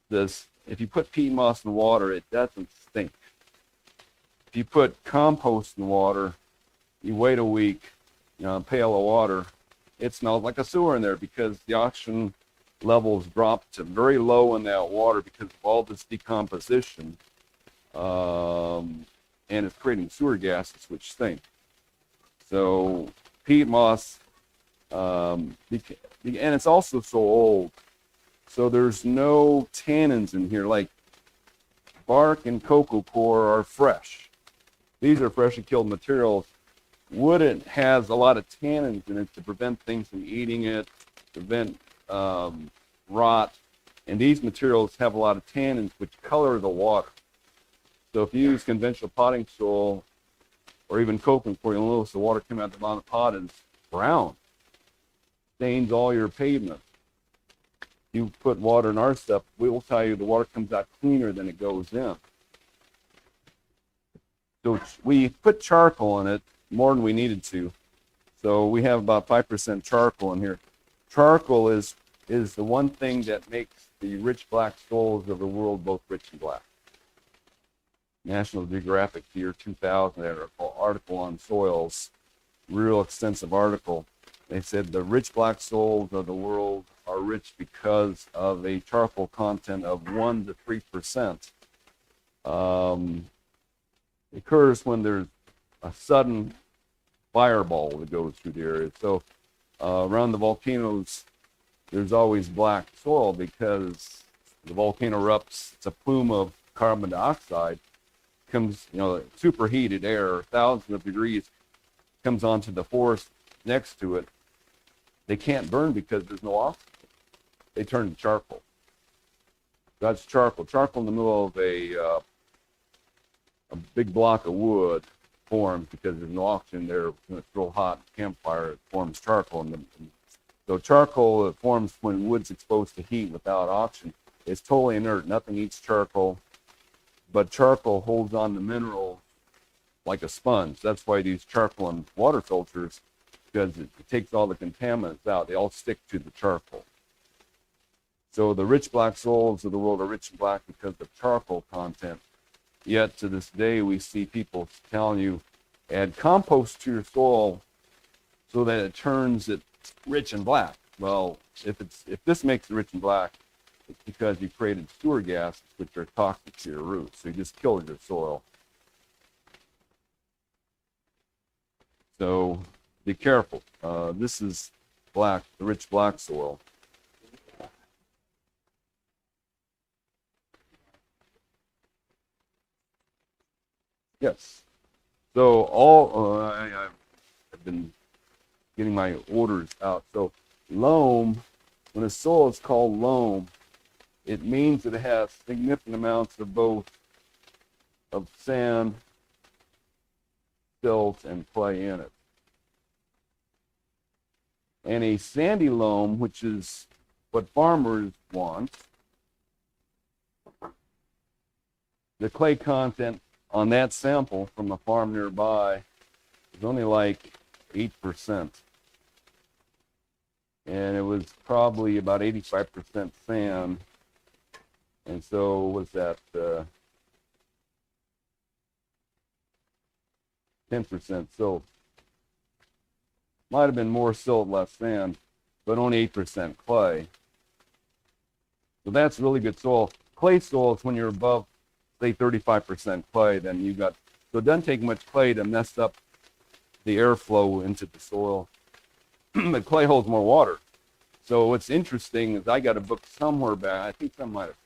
this. If you put peat moss in water, it doesn't stink. If you put compost in water, you wait a week, a pail of water, it smells like a sewer in there because the oxygen levels drop to very low in that water because of all this decomposition, and it's creating sewer gases which stink. So peat moss, and it's also so old, so there's no tannins in here. Like bark and cocoa core are fresh. These are freshly killed materials. Wood, it has a lot of tannins in it to prevent things from eating it, prevent rot. And these materials have a lot of tannins which color the water. So if you use conventional potting soil or even coconut core, you'll notice the water coming out the bottom of the pot is brown. Stains all your pavement. You put water in our stuff, we will tell you the water comes out cleaner than it goes in. So we put charcoal in it more than we needed to. So we have about 5% charcoal in here. Charcoal is the one thing that makes the rich black soils of the world both rich and black. National Geographic year 2000 had an article on soils, real extensive article. They said the rich black soils of the world are rich because of a charcoal content of 1 to 3%. It occurs when there's a sudden fireball that goes through the area. So around the volcanoes, there's always black soil because the volcano erupts. It's a plume of carbon dioxide, comes, superheated air, thousands of degrees, comes onto the forest next to it. They can't burn because there's no oxygen. They turn to charcoal. That's charcoal. Charcoal in the middle of a big block of wood forms because there's no oxygen there. When it's real hot campfire, it forms charcoal. So charcoal, it forms when wood's exposed to heat without oxygen. It's totally inert. Nothing eats charcoal. But charcoal holds on to minerals like a sponge. That's why you use charcoal in water filters, because it takes all the contaminants out. They all stick to the charcoal. So the rich black soils of the world are rich and black because of charcoal content. Yet to this day, we see people telling you, add compost to your soil so that it turns it rich and black. Well, if this makes it rich and black, it's because you created sewer gases, which are toxic to your roots. So you just killed your soil. So be careful. This is black, the rich black soil. Yes. So I've been getting my orders out. So loam, when a soil is called loam, it means that it has significant amounts of both of sand, silt, and clay in it. And a sandy loam, which is what farmers want, the clay content on that sample from a farm nearby is only like 8%. And it was probably about 85% sand. And so was that 10% silt. Might have been more silt, less sand, but only 8% clay. So that's really good soil. Clay soil is when you're above, say, 35% clay, then you got, so it doesn't take much clay to mess up the airflow into the soil. But clay holds more water. So what's interesting is I got a book somewhere back, I think someone might have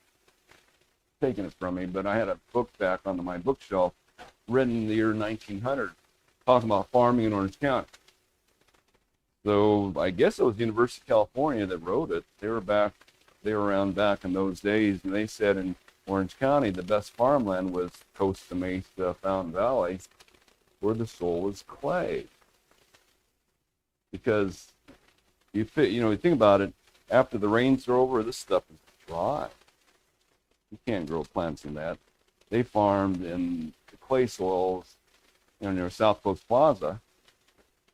taken it from me, but I had a book back on my bookshelf written in the year 1900 talking about farming in Orange County. So I guess it was the University of California that wrote it. They were around back in those days, and they said in Orange County the best farmland was Costa Mesa, Fountain Valley, where the soil was clay. Because you think about it, after the rains are over, this stuff is dry. You can't grow plants in that. They farmed in the clay soils near South Coast Plaza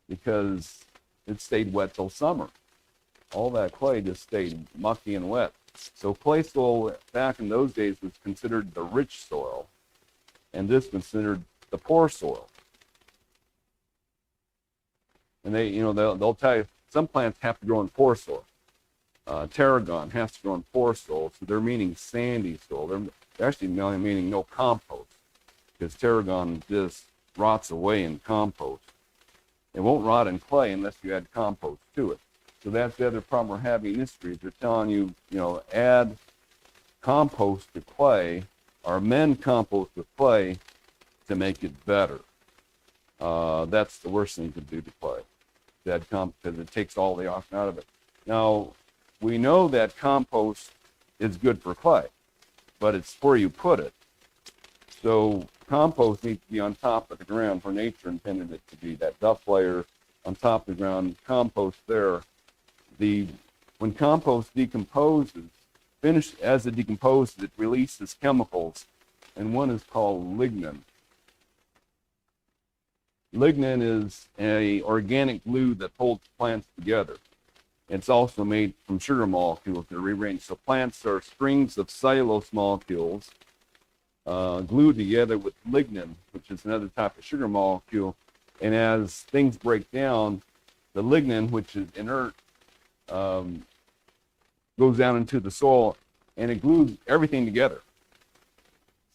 because it stayed wet till summer. All that clay just stayed mucky and wet. So clay soil back in those days was considered the rich soil, and this considered the poor soil. And they'll tell you some plants have to grow in poor soil. Tarragon has to grow in poor soil, so they're meaning sandy soil. They're actually meaning no compost, because tarragon just rots away in compost. It won't rot in clay unless you add compost to it. So that's the other problem we're having in this street. They're telling you, add compost to clay or amend compost with clay to make it better. That's the worst thing to do to clay. Add compost, because it takes all the oxygen out of it. Now, we know that compost is good for clay, but it's where you put it. So compost needs to be on top of the ground where nature intended it to be, that duff layer on top of the ground, compost there. When compost decomposes, as it decomposes, it releases chemicals, and one is called lignin. Lignin is an organic glue that holds plants together. It's also made from sugar molecules that are rearranged. So plants are strings of cellulose molecules glued together with lignin, which is another type of sugar molecule. And as things break down, the lignin, which is inert, goes down into the soil, and it glues everything together.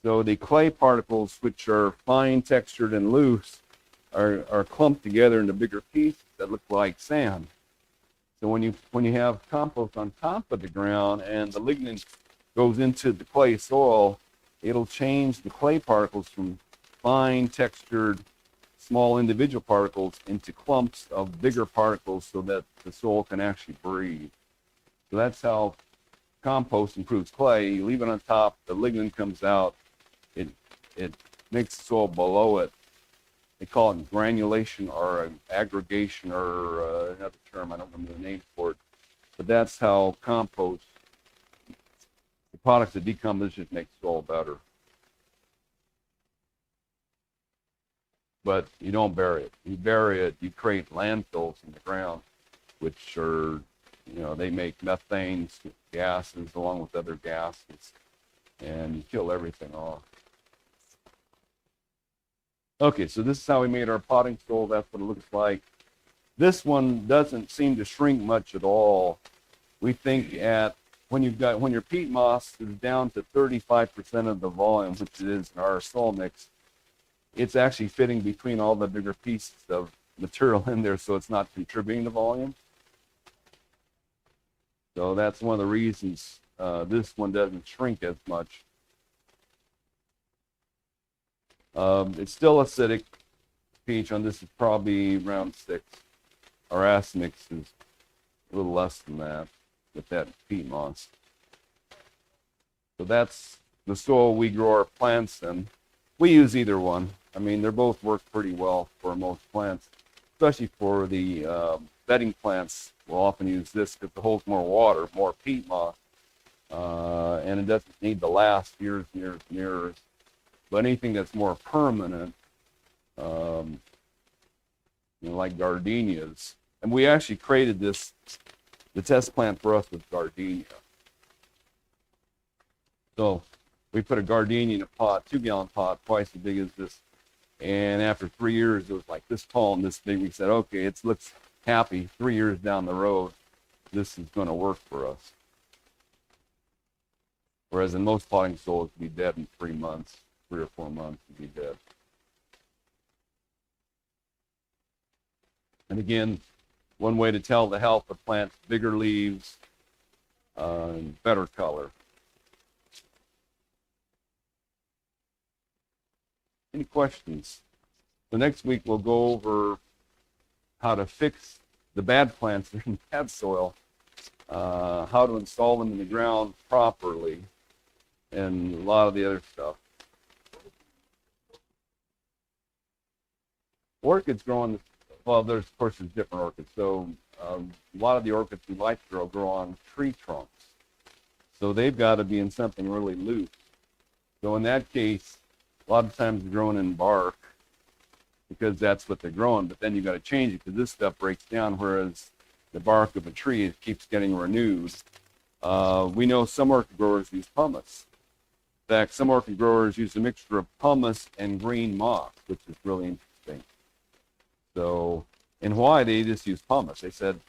So the clay particles, which are fine textured and loose, are clumped together into bigger pieces that look like sand. So when you have compost on top of the ground and the lignin goes into the clay soil, it'll change the clay particles from fine textured small individual particles into clumps of bigger particles so that the soil can actually breathe. So that's how compost improves clay. You leave it on top, the lignin comes out, it makes the soil below it. They call it granulation or aggregation or another term, I don't remember the name for it. But that's how compost, the products of decomposition, make soil better. But you don't bury it. You bury it, you create landfills in the ground, which are, they make methane gases along with other gases, and you kill everything off. Okay, so this is how we made our potting soil. That's what it looks like. This one doesn't seem to shrink much at all. We think when your peat moss is down to 35% of the volume, which it is in our soil mix, it's actually fitting between all the bigger pieces of material in there, so it's not contributing to volume. So that's one of the reasons this one doesn't shrink as much. It's still acidic. pH on this is probably around 6. Our acid mix is a little less than that with that peat moss. So that's the soil we grow our plants in. We use either one. I mean, they both work pretty well for most plants, especially for the bedding plants. We'll often use this because it holds more water, more peat moss, and it doesn't need to last years and years and years. But anything that's more permanent, like gardenias, and we actually created this, the test plant for us was gardenia. So we put a gardenia in a pot, 2-gallon pot, twice as big as this. And after 3 years, it was like this tall and this big. We said, okay, it looks happy. 3 years down the road, this is going to work for us. Whereas in most potting soil, it can be dead in 3 months, 3 or 4 months, to be dead. And again, one way to tell the health of plants: bigger leaves, better color. Any questions? So next week we'll go over how to fix the bad plants that are in bad soil, how to install them in the ground properly, and a lot of the other stuff. Orchids growing, well, of course there's different orchids. So a lot of the orchids we like to grow on tree trunks. So they've got to be in something really loose. So in that case, a lot of times they're growing in bark because that's what they're growing, but then you got to change it because this stuff breaks down, whereas the bark of a tree, it keeps getting renewed. We know some orchid growers use pumice. In fact, some orchid growers use a mixture of pumice and green moss, which is really interesting. So in Hawaii, they just use pumice. They said,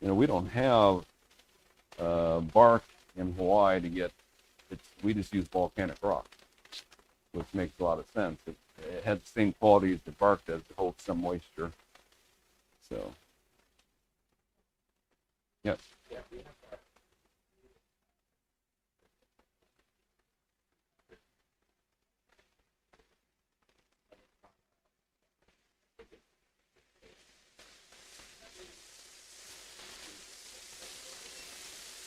we don't have bark in Hawaii to get, we just use volcanic rock, which makes a lot of sense. It has the same quality as the bark does. It holds some moisture. So, yes.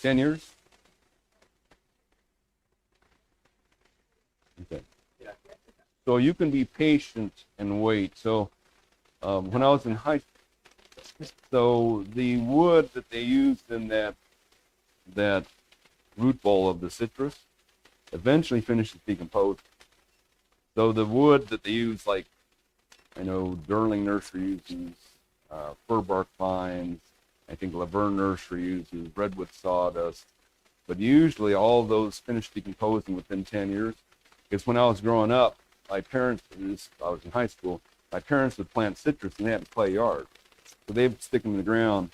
10 years? Okay. So you can be patient and wait. So when I was in high school, so the wood that they used in that root ball of the citrus eventually finishes decomposing. So the wood that they use, like, I know Durling Nursery uses fir bark pines. I think Laverne Nursery uses redwood sawdust. But usually all those finish decomposing within 10 years. Because when I was growing up, my parents, I was in high school, my parents would plant citrus and they had a clay yard. So they would stick them in the ground.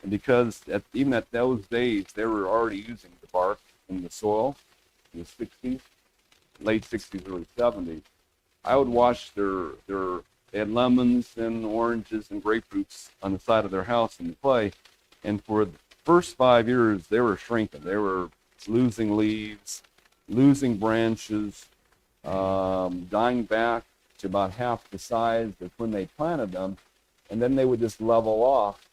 And because even at those days, they were already using the bark in the soil in the 60s, late 60s, early 70s. I would watch they had lemons and oranges and grapefruits on the side of their house in the clay. And for the first 5 years, they were shrinking. They were losing leaves, losing branches, dying back to about half the size of when they planted them. And then they would just level off.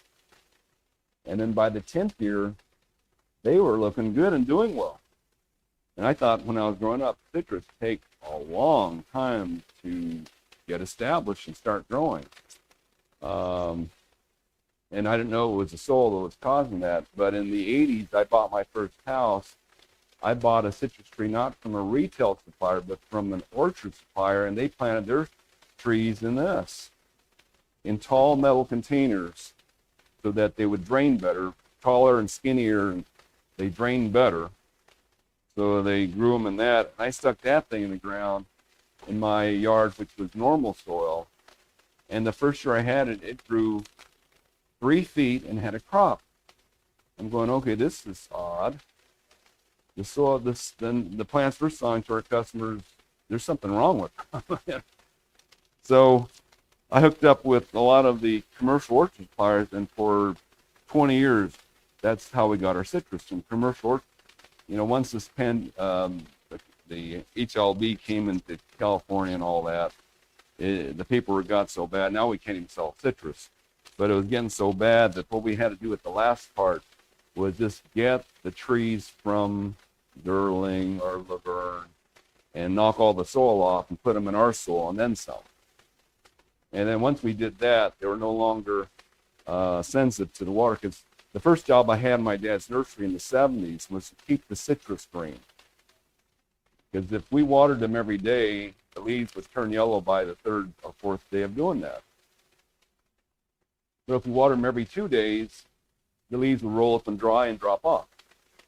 And then by the 10th year, they were looking good and doing well. And I thought when I was growing up, citrus take a long time to get established and start growing. And I didn't know it was the soil that was causing that. But in the 80s, I bought my first house. I bought a citrus tree not from a retail supplier, but from an orchard supplier, and they planted their trees in this, in tall metal containers, so that they would drain better, taller and skinnier, and they drain better. So they grew them in that. I stuck that thing in the ground in my yard, which was normal soil. And the first year I had it, it grew 3 feet and had a crop. I'm going, okay, this is odd. The soil, then the plants were selling to our customers, there's something wrong with them. So I hooked up with a lot of the commercial orchard suppliers, and for 20 years, that's how we got our citrus from commercial orchard. Once this the HLB came into California and all that, the paperwork got so bad, now we can't even sell citrus. But it was getting so bad that what we had to do at the last part was just get the trees from Durling or Laverne and knock all the soil off and put them in our soil and then sell them. And then once we did that, they were no longer sensitive to the water, because the first job I had in my dad's nursery in the 70s was to keep the citrus green. Because if we watered them every day, the leaves would turn yellow by the 3rd or 4th day of doing that. But if we watered them every 2 days, the leaves would roll up and dry and drop off.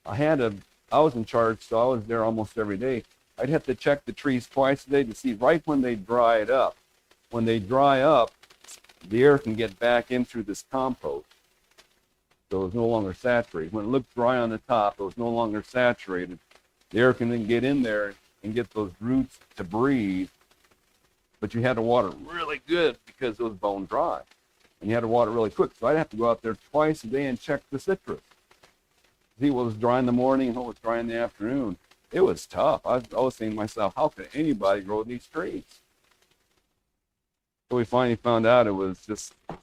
I was in charge, so I was there almost every day. I'd have to check the trees twice a day to see right when they dried up. When they dry up, the air can get back in through this compost. So it was no longer saturated. When it looked dry on the top, it was no longer saturated. The air can then get in there and get those roots to breathe, but you had to water really good because it was bone dry. And you had to water really quick. So I'd have to go out there twice a day and check the citrus. See what was dry in the morning and what was dry in the afternoon. It was tough. I was always saying to myself, how could anybody grow these trees? So we finally found out it was just the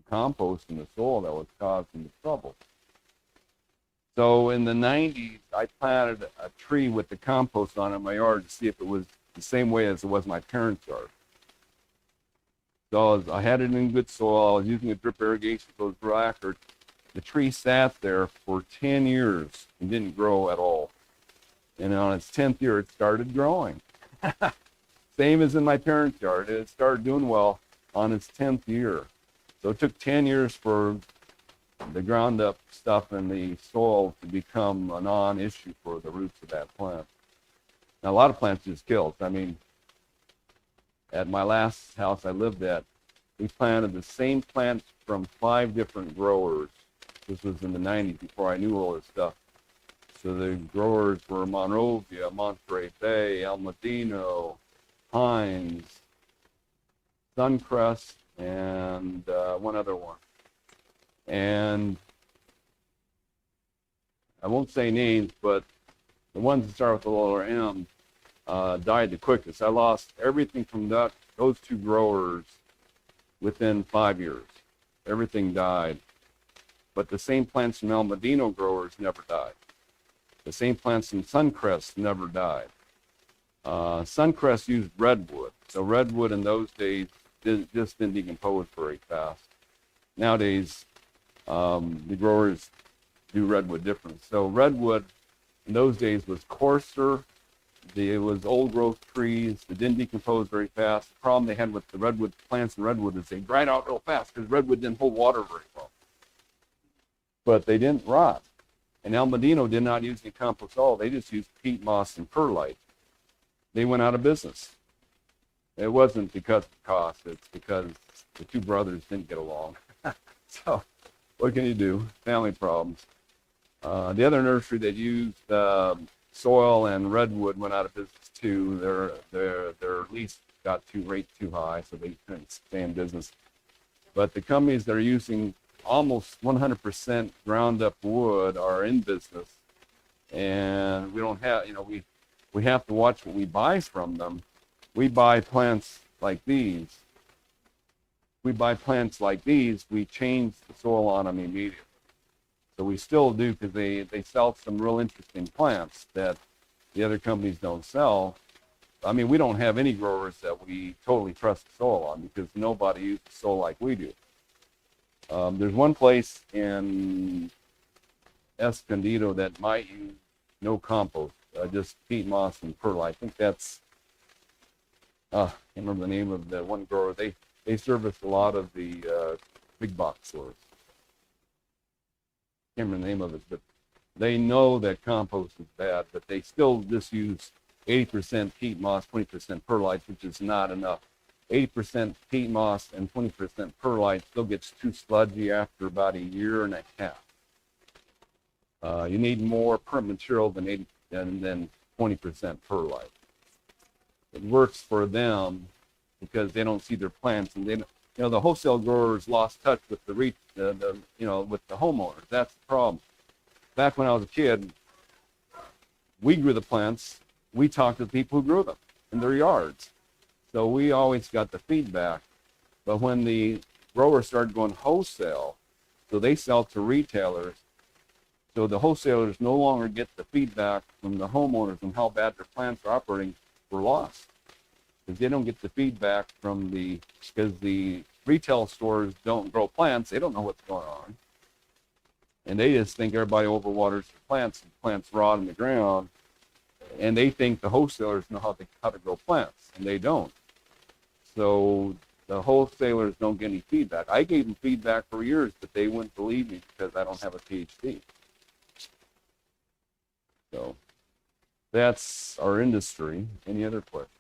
compost in the soil that was causing the trouble. So in the 90s, I planted a tree with the compost on it in my yard to see if it was the same way as it was my parents' yard. So I had it in good soil. I was using a drip irrigation, so it was dry. The tree sat there for 10 years and didn't grow at all. And on its 10th year, it started growing. Same as in my parents' yard. It started doing well on its 10th year. So it took 10 years for the ground up stuff in the soil to become a non-issue for the roots of that plant. Now, a lot of plants just killed. I mean, at my last house I lived at, we planted the same plants from 5 different growers. This was in the 90s before I knew all this stuff. So the growers were Monrovia, Monterey Bay, El Medino, Hines, Suncrest, and one other one. And I won't say names, but the ones that start with the letter M died the quickest. I lost everything from those 2 growers within 5 years. Everything died. But the same plants from El Medino growers never died. The same plants from Suncrest never died. Suncrest used redwood. So redwood in those days just didn't decompose very fast. Nowadays, the growers do redwood different. So redwood in those days was coarser. It was old growth trees that didn't decompose very fast. The problem they had with the redwood plants and redwood is they dried out real fast because redwood didn't hold water very well. But they didn't rot. And El Medino did not use any compost at all. They just used peat moss and perlite. They went out of business. It wasn't because of cost. It's because the 2 brothers didn't get along. So what can you do? Family problems. The other nursery that used soil and redwood went out of business too. Their lease got rate too high, so they couldn't stay in business. But the companies that are using almost 100% ground up wood are in business, and we don't have, we have to watch what we buy from them. We buy plants like these. We change the soil on them immediately. So we still do, because they sell some real interesting plants that the other companies don't sell. I mean, we don't have any growers that we totally trust the soil on, because nobody uses soil like we do. There's one place in Escondido that might use no compost, just peat moss and perlite. I think that's, I can't remember the name of the one grower. They service a lot of the big box stores. Can't remember the name of it, but they know that compost is bad, but they still just use 80% peat moss, 20% perlite, which is not enough. 80% peat moss and 20% perlite still gets too sludgy after about a year and a half. You need more permanent material than 20% perlite. It works for them because they don't see their plants, and the wholesale growers lost touch with with the homeowners. That's the problem. Back when I was a kid, we grew the plants. We talked to the people who grew them in their yards. So we always got the feedback. But when the growers started going wholesale, so they sell to retailers, so the wholesalers no longer get the feedback from the homeowners on how bad their plants are operating, we're lost. Because they don't get the feedback because the retail stores don't grow plants, they don't know what's going on. And they just think everybody overwaters the plants, and plants rot in the ground. And they think the wholesalers know how to grow plants, and they don't. So the wholesalers don't get any feedback. I gave them feedback for years, but they wouldn't believe me because I don't have a PhD. So that's our industry. Any other questions?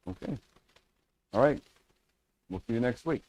Okay. All right. We'll see you next week.